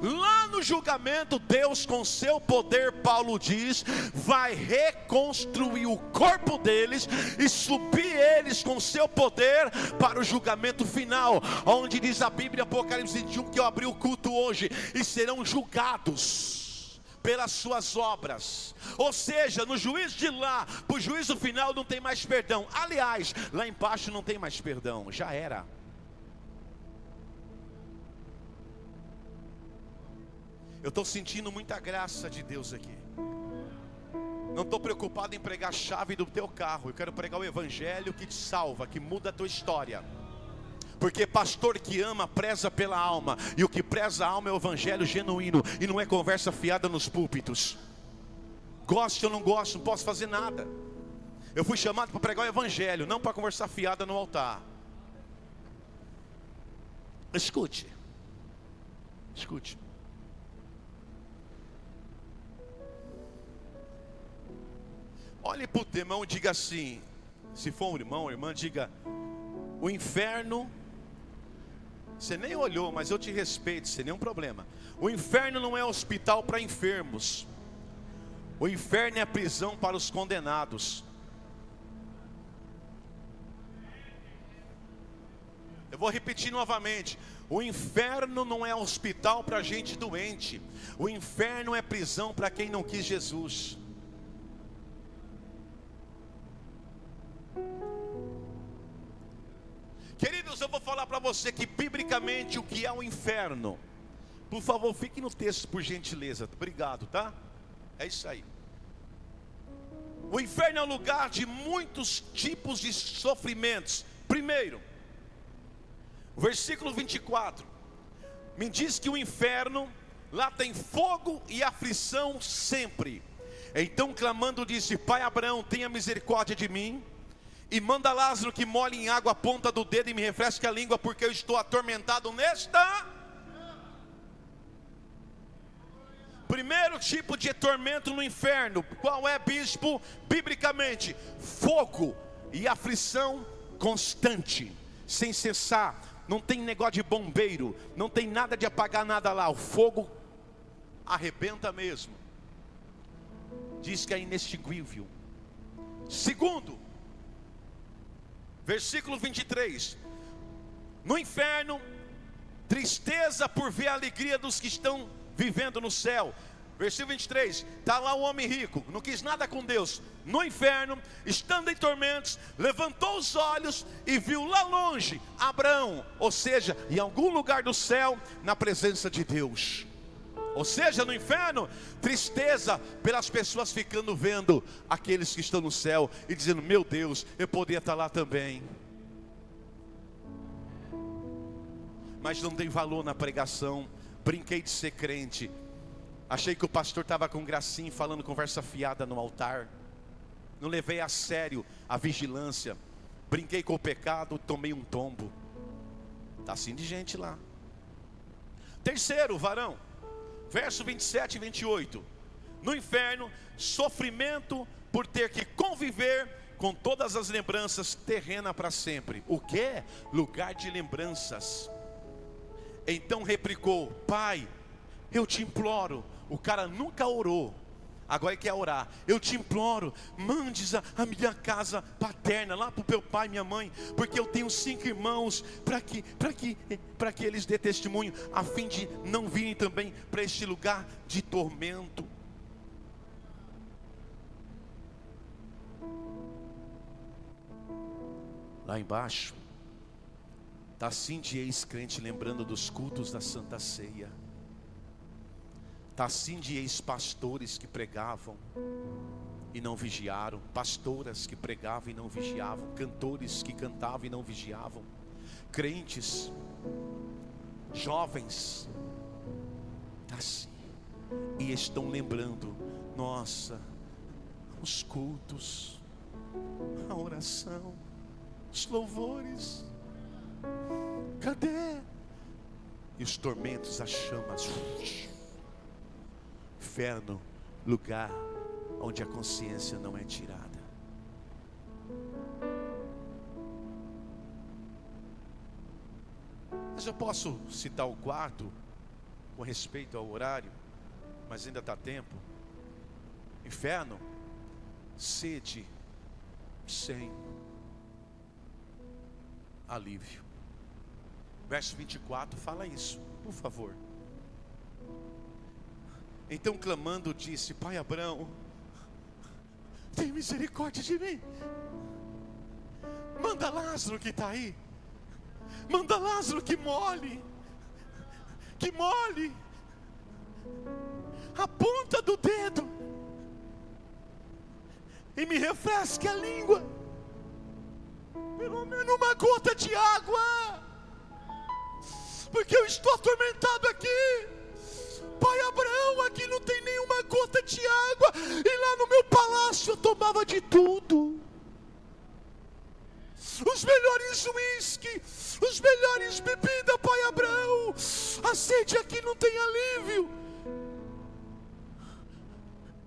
lá no julgamento, Deus com seu poder, Paulo diz, vai reconstruir o corpo deles e subir eles com seu poder para o julgamento final, onde diz a Bíblia, Apocalipse 21, que eu abri o culto hoje, e serão julgados pelas suas obras. Ou seja, no juízo de lá, para o juízo final não tem mais perdão. Aliás, lá embaixo não tem mais perdão, já era. Eu estou sentindo muita graça de Deus aqui. Não estou preocupado em pregar a chave do teu carro. Eu quero pregar o evangelho que te salva, que muda a tua história. Porque pastor que ama, preza pela alma. E o que preza a alma é o evangelho genuíno. E não é conversa fiada nos púlpitos. Gosto ou não gosto, não posso fazer nada. Eu fui chamado para pregar o evangelho, não para conversar fiada no altar. Escute. Escute. Olhe para o teu irmão e diga assim, se for um irmão ou irmã, diga: o inferno, você nem olhou, mas eu te respeito, sem nenhum problema. O inferno não é hospital para enfermos. O inferno é a prisão para os condenados. Eu vou repetir novamente. O inferno não é hospital para gente doente. O inferno é prisão para quem não quis Jesus. Queridos, eu vou falar para você que biblicamente o que é o inferno. Por favor, fique no texto, por gentileza. Obrigado, tá? É isso aí. O inferno é um lugar de muitos tipos de sofrimentos. Primeiro, versículo 24 me diz que o inferno, lá tem fogo e aflição sempre. Então clamando disse: Pai Abraão, tenha misericórdia de mim, e manda Lázaro que molhe em água a ponta do dedo e me refresque a língua, porque eu estou atormentado nesta. Primeiro tipo de tormento no inferno, qual é, bispo? Biblicamente, fogo e aflição constante, sem cessar. Não tem negócio de bombeiro, não tem nada de apagar nada lá. O fogo arrebenta mesmo. Diz que é inextinguível. Segundo, versículo 23. No inferno, tristeza por ver a alegria dos que estão vivendo no céu. Versículo 23, está lá o homem rico, não quis nada com Deus. No inferno, estando em tormentos, levantou os olhos e viu lá longe Abraão, ou seja, em algum lugar do céu, na presença de Deus. Ou seja, no inferno, tristeza pelas pessoas ficando vendo aqueles que estão no céu e dizendo: meu Deus, eu poderia estar lá também. Mas não tem valor na pregação. Brinquei de ser crente. Achei que o pastor estava com gracinha, falando conversa fiada no altar. Não levei a sério a vigilância. Brinquei com o pecado, tomei um tombo. Está assim de gente lá. Terceiro, varão, verso 27 e 28. No inferno, sofrimento por ter que conviver com todas as lembranças terrenas para sempre. O que é? Lugar de lembranças. Então replicou: Pai, eu te imploro. O cara nunca orou, agora ele quer orar. Eu te imploro, mandes a minha casa paterna lá para o meu pai e minha mãe, porque eu tenho 5 irmãos, para que eles dê testemunho, a fim de não virem também para este lugar de tormento. Lá embaixo está assim de ex-crente lembrando dos cultos da Santa Ceia. Está assim de ex-pastores que pregavam e não vigiaram, pastoras que pregavam e não vigiavam, cantores que cantavam e não vigiavam, crentes, jovens, está assim, e estão lembrando: nossa, os cultos, a oração, os louvores, cadê? E os tormentos, as chamas. Inferno, lugar onde a consciência não é tirada. Mas eu posso citar o quarto, com respeito ao horário, mas ainda está tempo. Inferno, sede sem alívio. Verso 24 fala isso, por favor. Então clamando disse: Pai Abraão, tem misericórdia de mim. Manda Lázaro que está aí. Manda Lázaro que molhe a ponta do dedo e me refresque a língua. Pelo menos uma gota de água, porque eu estou atormentado aqui. Pai Abraão, aqui não tem nenhuma gota de água, e lá no meu palácio eu tomava de tudo. os melhores uísque, os melhores bebidas, pai Abraão. A sede aqui não tem alívio.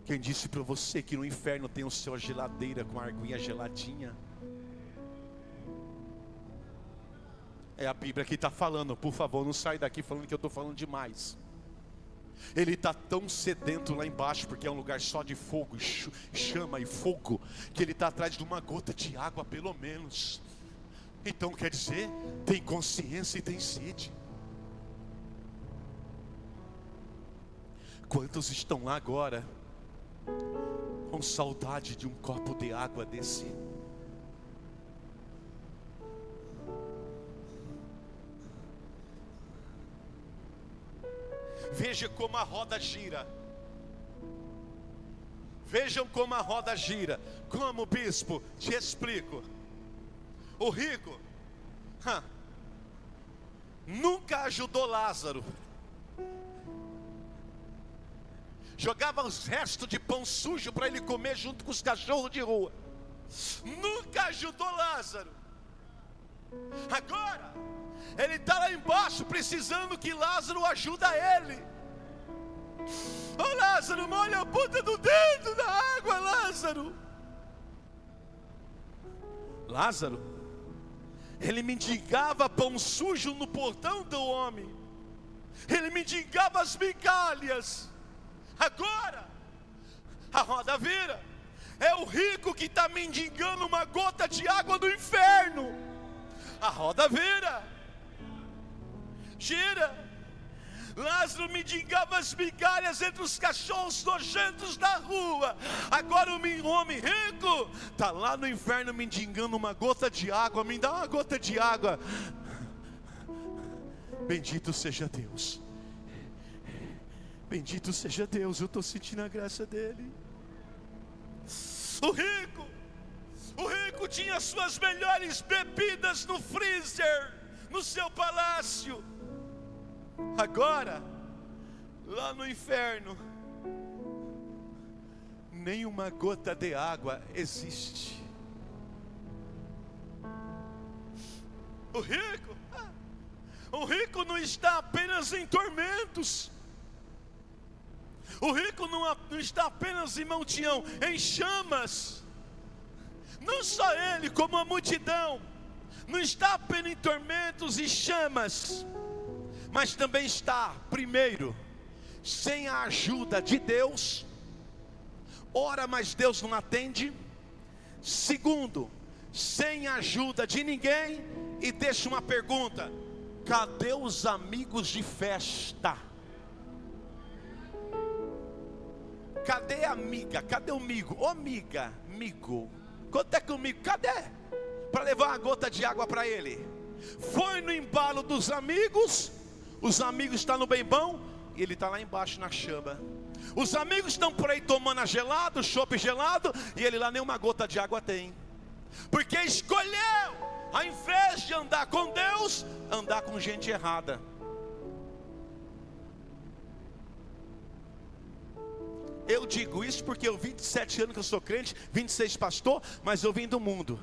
Quem disse para você que no inferno tem o céu geladeira com a aguinha geladinha? É a Bíblia que está falando. Por favor, não sai daqui falando que eu estou falando demais. Ele está tão sedento lá embaixo, porque é um lugar só de fogo, chama e fogo, que ele está atrás de uma gota de água pelo menos. Então quer dizer, tem consciência e tem sede. Quantos estão lá agora com saudade de um copo de água desse? Veja como a roda gira. Vejam como a roda gira. Como, bispo? Te explico. O rico nunca ajudou Lázaro. Jogava os restos de pão sujo para ele comer junto com os cachorros de rua. Nunca ajudou Lázaro. Agora ele está lá embaixo precisando que Lázaro ajude ele. Ô Lázaro, molha a ponta do dedo na água, Lázaro. Lázaro, ele mendigava pão sujo no portão do homem. Ele mendigava as migalhas. Agora a roda vira. É o rico que está mendigando uma gota de água do inferno. A roda vira. Gira. Lázaro mendigava as migalhas entre os cachorros nojentos da rua. Agora o homem rico está lá no inferno mendigando uma gota de água. Me dá uma gota de água. Bendito seja Deus. Bendito seja Deus. Eu estou sentindo a graça dele. O rico tinha suas melhores bebidas no freezer, no seu palácio. Agora, lá no inferno, nem uma gota de água existe. O rico não está apenas em tormentos. O rico não está apenas em Montião, em chamas. Não só ele, como a multidão, não está apenas em tormentos e chamas, mas também está, primeiro, sem a ajuda de Deus. Ora, mas Deus não atende. Segundo, sem a ajuda de ninguém. E deixa uma pergunta: cadê os amigos de festa? Cadê a amiga? Cadê o migo? Ô amiga, migo, quanto é que o migo? Cadê? Para levar uma gota de água para ele. Foi no embalo dos amigos. Os amigos estão no bem bom e ele está lá embaixo na chama. Os amigos estão por aí tomando gelado, chopp gelado, e ele lá nem uma gota de água tem. Porque escolheu, ao invés de andar com Deus, andar com gente errada. Eu digo isso porque eu 27 anos que eu sou crente, 26 pastor, mas eu vim do mundo.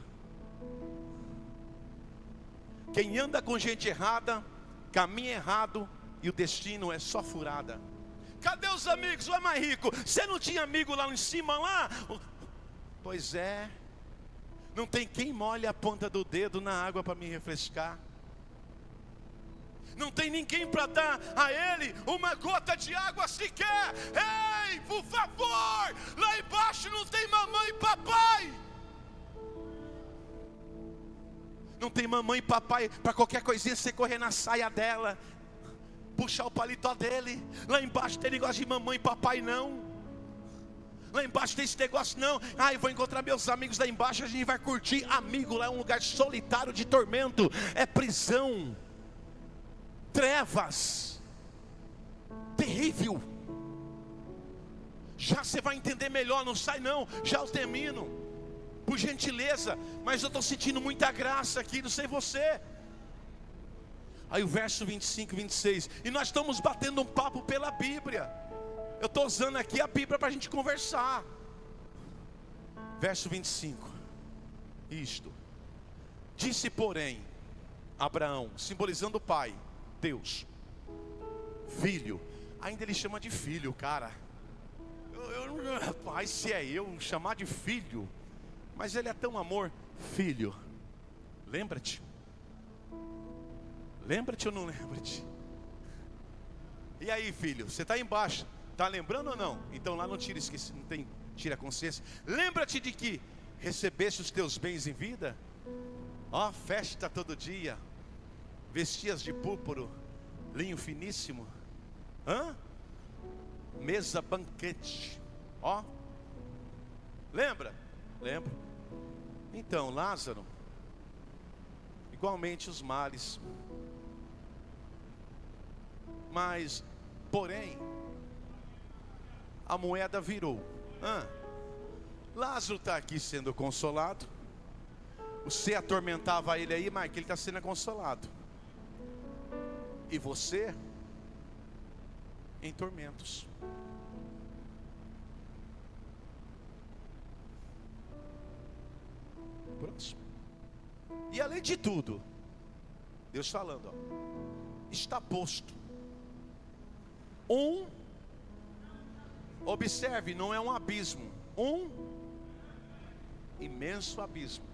Quem anda com gente errada, caminha errado, e o destino é só furada. Cadê os amigos? Ué, mais rico, você não tinha amigo lá em cima lá? Pois é. Não tem quem molhe a ponta do dedo na água para me refrescar. Não tem ninguém para dar a ele uma gota de água sequer. Ei, por favor, lá embaixo não tem mamãe e papai. Não tem mamãe e papai para qualquer coisinha você correr na saia dela, puxar o paletó dele. Lá embaixo tem negócio de mamãe e papai não. Lá embaixo tem esse negócio não. Ah, eu vou encontrar meus amigos lá embaixo, a gente vai curtir. Amigo, lá é um lugar solitário de tormento. É prisão, trevas, terrível. Já você vai entender melhor, não sai não. Já eu termino, por gentileza. Mas eu estou sentindo muita graça aqui, não sei você. Aí o verso 25 e 26. E nós estamos batendo um papo pela Bíblia. Eu estou usando aqui a Bíblia para a gente conversar. Verso 25. Isto: Disse, porém, Abraão, simbolizando o pai, Deus, filho. Ainda ele chama de filho, cara. Rapaz, se é eu chamar de filho, mas ele é tão amor, filho. Lembra-te. Lembra-te ou não lembra-te? E aí, filho, você está embaixo, está lembrando ou não? Então lá não tira tira a consciência. Lembra-te de que recebeste os teus bens em vida? Ó, festa todo dia, vestias de púrpuro, linho finíssimo, mesa banquete, ó. Lembra? Lembro. Então, Lázaro, igualmente os males. Mas, porém, a moeda virou. Lázaro está aqui sendo consolado. Você atormentava ele aí, mas ele está sendo consolado. E você em tormentos. Próximo. E além de tudo, Deus falando, ó, está posto observe, não é um abismo, um imenso abismo.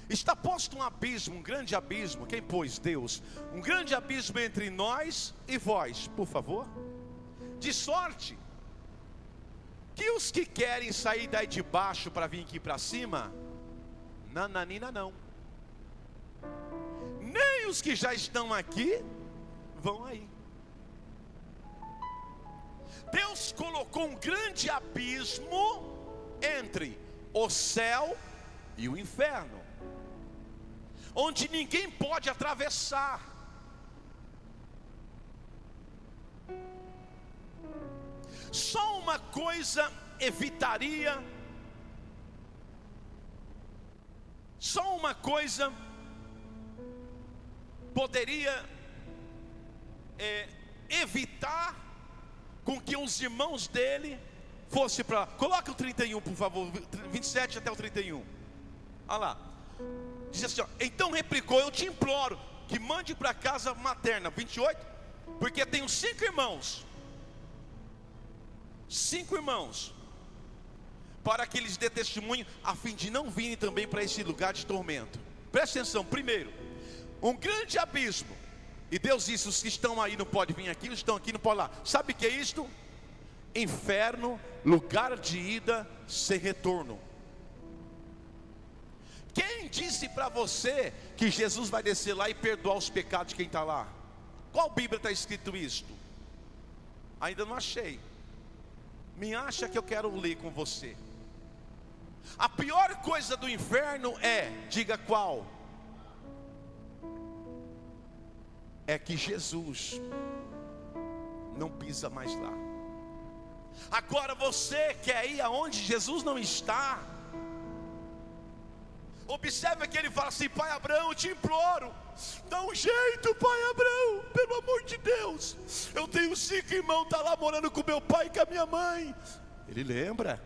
Está posto um abismo, um grande abismo. Quem pôs? Deus. Um grande abismo entre nós e vós, por favor. De sorte que os que querem sair daí de baixo para vir aqui para cima, nananina não. Nem os que já estão aqui vão aí. Deus colocou um grande abismo entre o céu e o inferno, onde ninguém pode atravessar. Só uma coisa evitaria, só uma coisa poderia evitar com que os irmãos dele fossem para... Coloca o 31, por favor, 27 até o 31. Olha lá. Diz assim, ó, então replicou, eu te imploro que mande para casa materna, 28, porque tenho 5 irmãos, para que eles dê testemunho, a fim de não virem também para esse lugar de tormento. Presta atenção, primeiro, um grande abismo. E Deus disse, os que estão aí não podem vir aqui, os que estão aqui não podem lá. Sabe o que é isto? Inferno, lugar de ida sem retorno. Quem disse para você que Jesus vai descer lá e perdoar os pecados de quem está lá? Qual Bíblia está escrito isto? Ainda não achei. Me acha que eu quero ler com você. A pior coisa do inferno diga qual? É que Jesus não pisa mais lá. Agora você quer ir aonde Jesus não está? Observe que ele fala assim, pai Abraão, eu te imploro, dá um jeito, pai Abraão, pelo amor de Deus. Eu tenho 5 irmãos, está lá morando com meu pai e com a minha mãe. Ele lembra?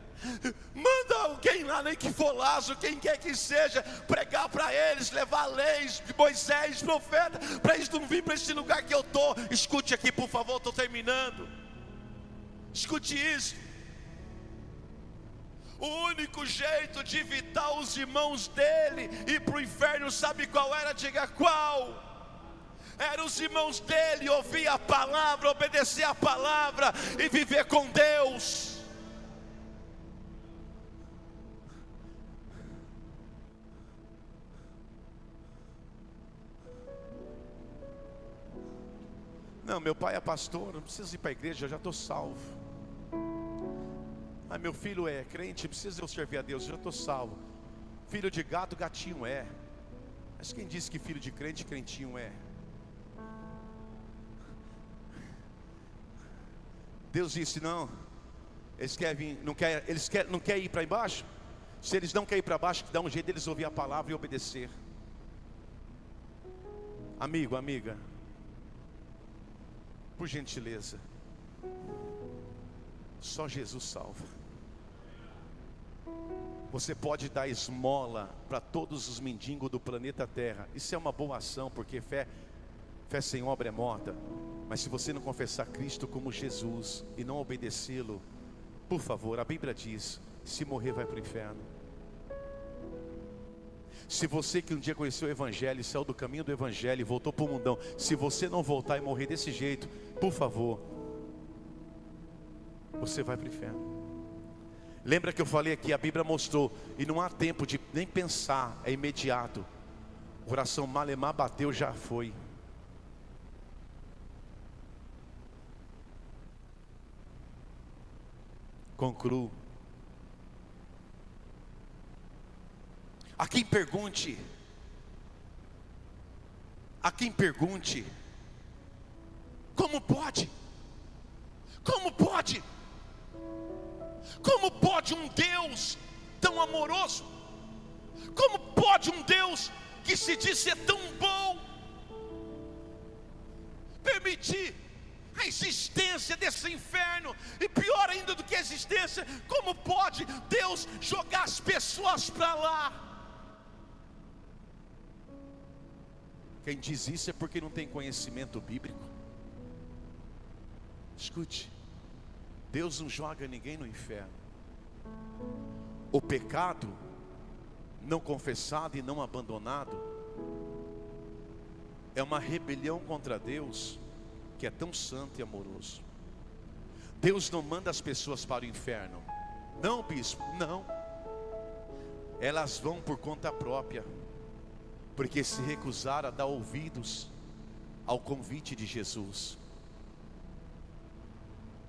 Manda alguém lá, nem que for Lázaro, quem quer que seja, pregar para eles, levar leis de Moisés, profeta, para eles não virem para esse lugar que eu estou. Escute aqui, por favor, estou terminando. Escute isso. O único jeito de evitar os irmãos dele ir para o inferno, sabe qual era? Diga qual? Era os irmãos dele ouvir a palavra, obedecer a palavra e viver com Deus. Não, meu pai é pastor, não preciso ir para a igreja, eu já estou salvo. Ah, meu filho é crente, precisa eu servir a Deus, eu já estou salvo. Filho de gato, gatinho é. Mas quem disse que filho de crente, crentinho é? Deus disse, não, eles querem vir, não querem ir para embaixo? Se eles não querem ir para baixo, dá um jeito deles ouvir a palavra e obedecer. Amigo, amiga, por gentileza, só Jesus salva. Você pode dar esmola para todos os mendigos do planeta Terra. Isso é uma boa ação, porque fé sem obra é morta. Mas se você não confessar Cristo como Jesus e não obedecê-lo, por favor, a Bíblia diz, se morrer vai para o inferno. Se você que um dia conheceu o Evangelho, saiu do caminho do Evangelho e voltou para o mundão, se você não voltar e morrer desse jeito, por favor, você vai para o inferno. Lembra que eu falei aqui, a Bíblia mostrou, e não há tempo de nem pensar, é imediato. O coração malemar bateu, já foi. Concluo. A quem pergunte, como pode? Como pode? Como pode um Deus tão amoroso? Como pode um Deus que se diz ser tão bom permitir a existência desse inferno? E pior ainda do que a existência, como pode Deus jogar as pessoas para lá? Quem diz isso é porque não tem conhecimento bíblico. Escute, Deus não joga ninguém no inferno. O pecado não confessado e não abandonado é uma rebelião contra Deus, que é tão santo e amoroso. Deus não manda as pessoas para o inferno. Não, bispo, não. Elas vão por conta própria, porque se recusaram a dar ouvidos ao convite de Jesus.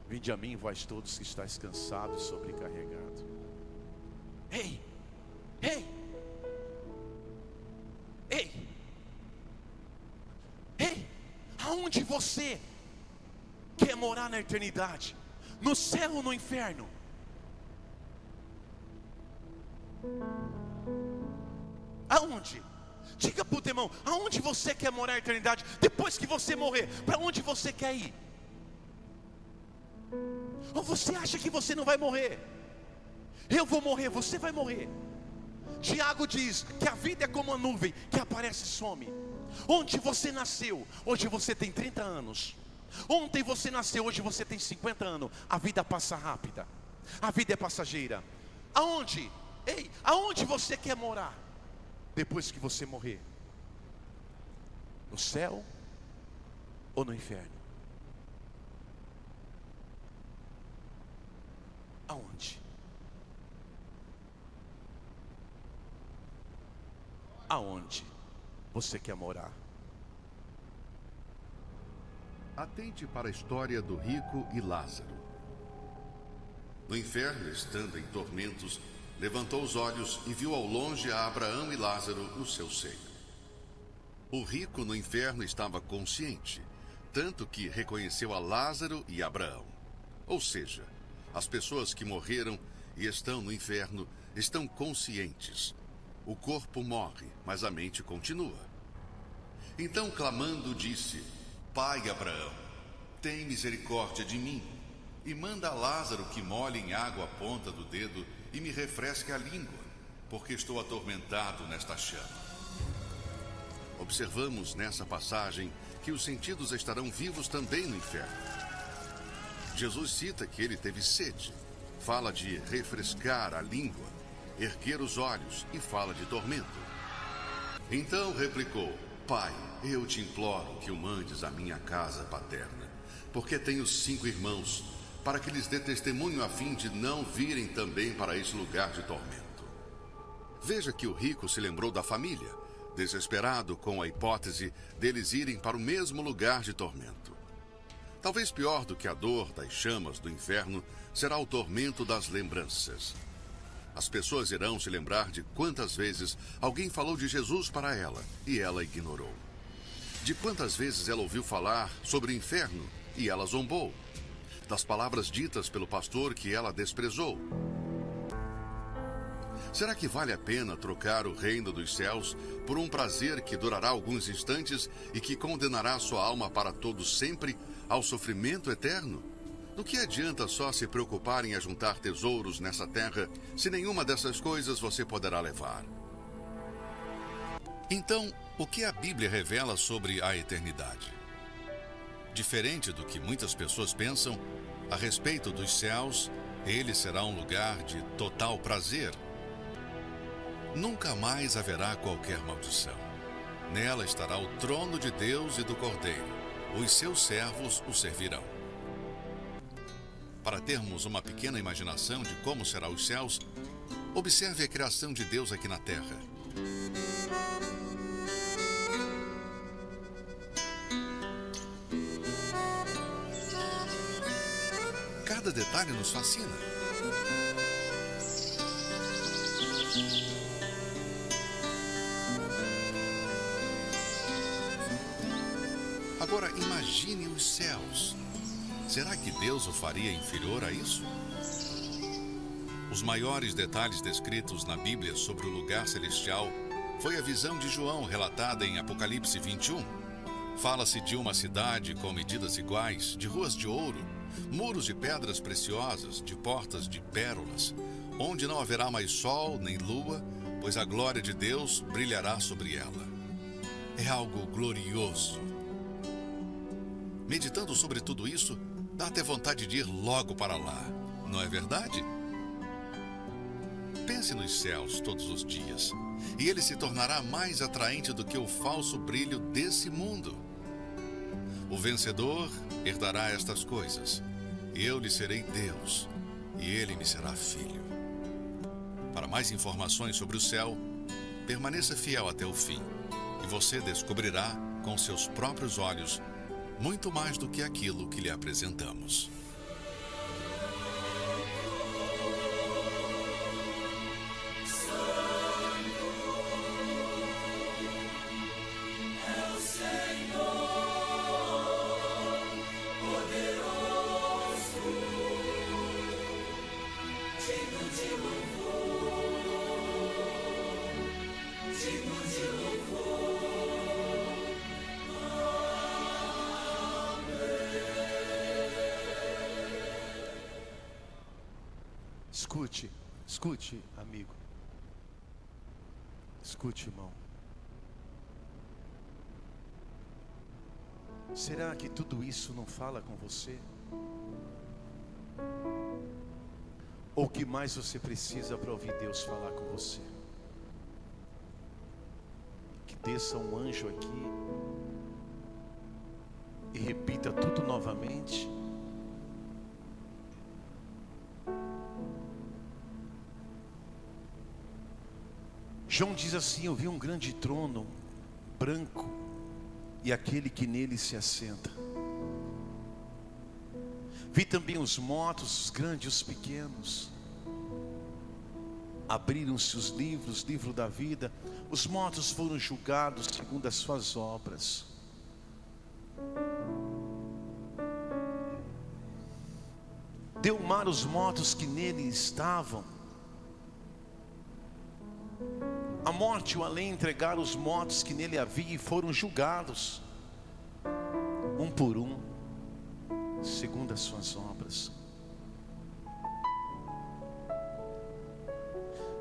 Vinde a mim, vós todos que estáis cansados e sobrecarregados. Ei, ei, ei, ei, aonde você quer morar na eternidade? No céu ou no inferno? Aonde? Diga para o teu irmão, aonde você quer morar na eternidade? Depois que você morrer, para onde você quer ir? Ou você acha que você não vai morrer? Eu vou morrer, você vai morrer. Tiago diz que a vida é como uma nuvem que aparece e some. Onde você nasceu, hoje você tem 30 anos. Ontem você nasceu, hoje você tem 50 anos. A vida passa rápida, a vida é passageira. Aonde? Ei, aonde você quer morar depois que você morrer? No céu ou no inferno? Aonde? Aonde você quer morar? Atente para a história do rico e Lázaro. No inferno, estando em tormentos, levantou os olhos e viu ao longe a Abraão e Lázaro no seu seio. O rico no inferno estava consciente, tanto que reconheceu a Lázaro e Abraão. Ou seja, as pessoas que morreram e estão no inferno estão conscientes. O corpo morre, mas a mente continua. Então, clamando, disse: Pai Abraão, tem misericórdia de mim, e manda a Lázaro que molhe em água a ponta do dedo e me refresque a língua, porque estou atormentado nesta chama. Observamos nessa passagem que os sentidos estarão vivos também no inferno. Jesus cita que ele teve sede, fala de refrescar a língua, erguer os olhos e fala de tormento. Então replicou: Pai, eu te imploro que o mandes à minha casa paterna, porque tenho 5 irmãos, para que lhes dê testemunho a fim de não virem também para esse lugar de tormento. Veja que o rico se lembrou da família, desesperado com a hipótese deles irem para o mesmo lugar de tormento. Talvez pior do que a dor das chamas do inferno será o tormento das lembranças. As pessoas irão se lembrar de quantas vezes alguém falou de Jesus para ela e ela ignorou. De quantas vezes ela ouviu falar sobre o inferno e ela zombou. Das palavras ditas pelo pastor que ela desprezou. Será que vale a pena trocar o reino dos céus por um prazer que durará alguns instantes e que condenará sua alma para todo sempre ao sofrimento eterno? Do que adianta só se preocupar em ajuntar tesouros nessa terra, se nenhuma dessas coisas você poderá levar? Então, o que a Bíblia revela sobre a eternidade? Diferente do que muitas pessoas pensam, a respeito dos céus, ele será um lugar de total prazer. Nunca mais haverá qualquer maldição. Nela estará o trono de Deus e do Cordeiro. Os seus servos o servirão. Para termos uma pequena imaginação de como serão os céus, observe a criação de Deus aqui na terra. Cada detalhe nos fascina. Agora imagine os céus. Será que Deus o faria inferior a isso? Os maiores detalhes descritos na Bíblia sobre o lugar celestial foi a visão de João relatada em Apocalipse 21. Fala-se de uma cidade com medidas iguais, de ruas de ouro, muros de pedras preciosas, de portas de pérolas, onde não haverá mais sol nem lua, pois a glória de Deus brilhará sobre ela. É algo glorioso. Meditando sobre tudo isso, dá até vontade de ir logo para lá, não é verdade? Pense nos céus todos os dias, e ele se tornará mais atraente do que o falso brilho desse mundo. O vencedor herdará estas coisas. Eu lhe serei Deus, e ele me será filho. Para mais informações sobre o céu, permaneça fiel até o fim, e você descobrirá com seus próprios olhos muito mais do que aquilo que lhe apresentamos. Escute, amigo. Escute, irmão. Será que tudo isso não fala com você? Ou o que mais você precisa para ouvir Deus falar com você? Que desça um anjo aqui e repita tudo novamente? João diz assim: eu vi um grande trono branco e aquele que nele se assenta. Vi também os mortos, os grandes e os pequenos. Abriram-se os livros, livro da vida. Os mortos foram julgados segundo as suas obras. Deu o mar os mortos que nele estavam. A morte e o além entregaram os mortos que nele havia e foram julgados, um por um, segundo as suas obras.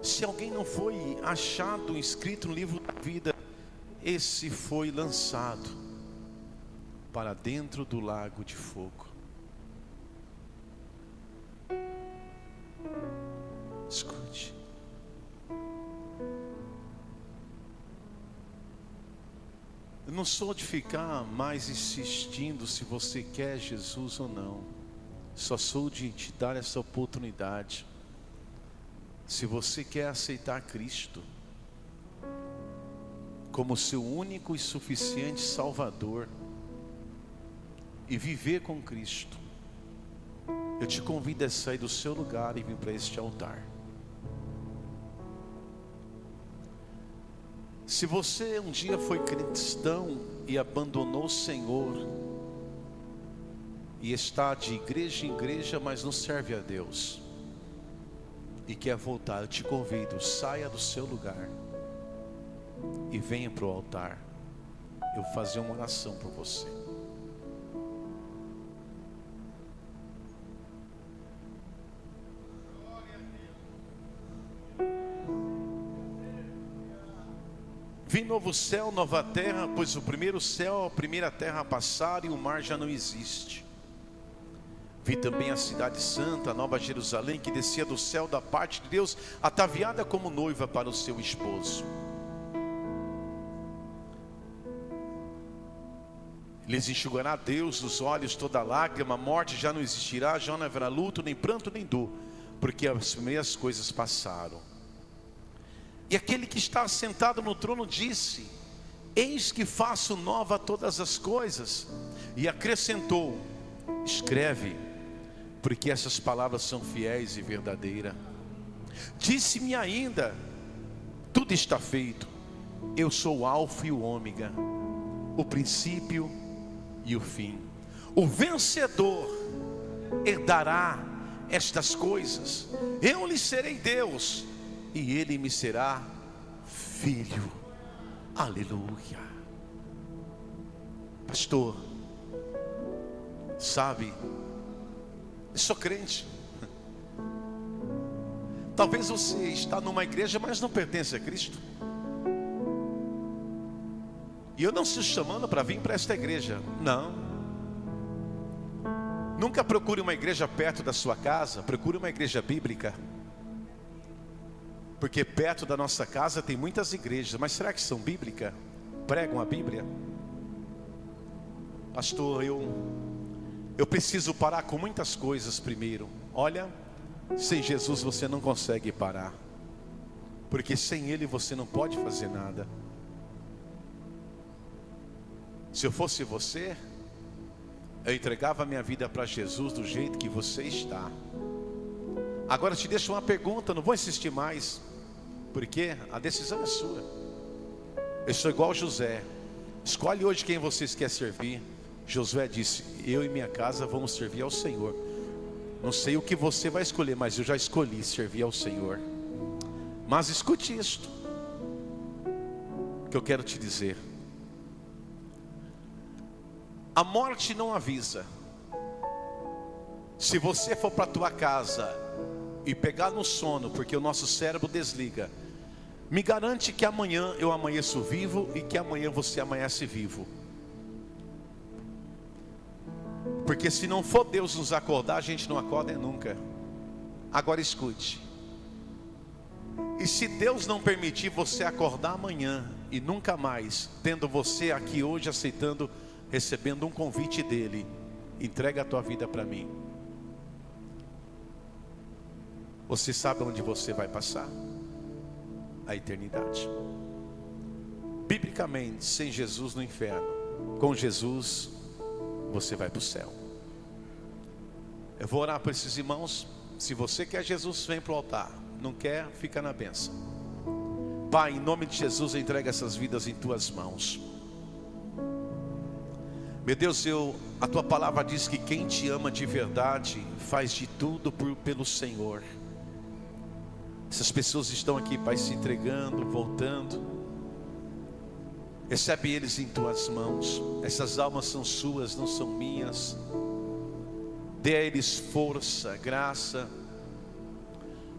Se alguém não foi achado inscrito no livro da vida, esse foi lançado para dentro do lago de fogo. Escute. Eu não sou de ficar mais insistindo se você quer Jesus ou não. Só sou de te dar essa oportunidade. Se você quer aceitar Cristo como seu único e suficiente Salvador e viver com Cristo, eu te convido a sair do seu lugar e vir para este altar. Se você um dia foi cristão e abandonou o Senhor e está de igreja em igreja, mas não serve a Deus e quer voltar, eu te convido, saia do seu lugar e venha para o altar. Eu vou fazer uma oração por você. Vi novo céu, nova terra, pois o primeiro céu, a primeira terra passaram e o mar já não existe. Vi também a cidade santa, a nova Jerusalém, que descia do céu da parte de Deus, ataviada como noiva para o seu esposo. Lhes enxugará Deus dos olhos toda lágrima, a morte já não existirá, já não haverá luto, nem pranto, nem dor, porque as primeiras coisas passaram. E aquele que está sentado no trono disse: eis que faço nova todas as coisas. E acrescentou: escreve, porque essas palavras são fiéis e verdadeiras. Disse-me ainda: tudo está feito. Eu sou o Alfa e o Ômega, o princípio e o fim. O vencedor herdará estas coisas. Eu lhe serei Deus, e ele me será filho. Aleluia. Pastor, sabe, eu sou crente. Talvez você está numa igreja, mas não pertence a Cristo. E eu não estou chamando para vir para esta igreja, não. Nunca procure uma igreja perto da sua casa, procure uma igreja bíblica. Porque perto da nossa casa tem muitas igrejas, mas será que são bíblicas? Pregam a Bíblia? Pastor, eu preciso parar com muitas coisas primeiro. Olha, sem Jesus você não consegue parar, porque sem Ele você não pode fazer nada. Se eu fosse você, eu entregava a minha vida para Jesus do jeito que você está. Agora te deixo uma pergunta, não vou insistir mais, porque a decisão é sua. Eu sou igual José. Escolhe hoje quem vocês querem servir. Josué disse: eu e minha casa vamos servir ao Senhor. Não sei o que você vai escolher, mas eu já escolhi servir ao Senhor. Mas escute isto que eu quero te dizer. A morte não avisa. Se você for para a tua casa e pegar no sono, porque o nosso cérebro desliga, me garante que amanhã eu amanheço vivo e que amanhã você amanhece vivo. Porque se não for Deus nos acordar, a gente não acorda nunca. Agora escute. E se Deus não permitir você acordar amanhã e nunca mais, tendo você aqui hoje aceitando, recebendo um convite dele, entrega a tua vida para mim. Você sabe onde você vai passar? A eternidade. Biblicamente, sem Jesus no inferno, com Jesus você vai para o céu. Eu vou orar por esses irmãos. Se você quer Jesus, vem para o altar. Não quer, fica na bênção. Pai, em nome de Jesus, entrega essas vidas em tuas mãos. Meu Deus, a tua palavra diz que quem te ama de verdade faz de tudo pelo Senhor. Essas pessoas estão aqui, Pai, se entregando, voltando. Recebe eles em tuas mãos. Essas almas são suas, não são minhas. Dê a eles força, graça,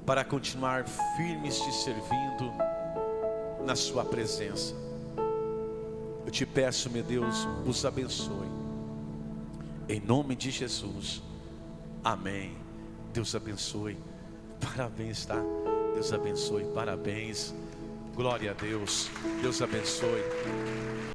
para continuar firmes te servindo na sua presença. Eu te peço, meu Deus, os abençoe. Em nome de Jesus. Amém. Deus abençoe. Parabéns, tá? Deus abençoe. Parabéns. Glória a Deus. Deus abençoe.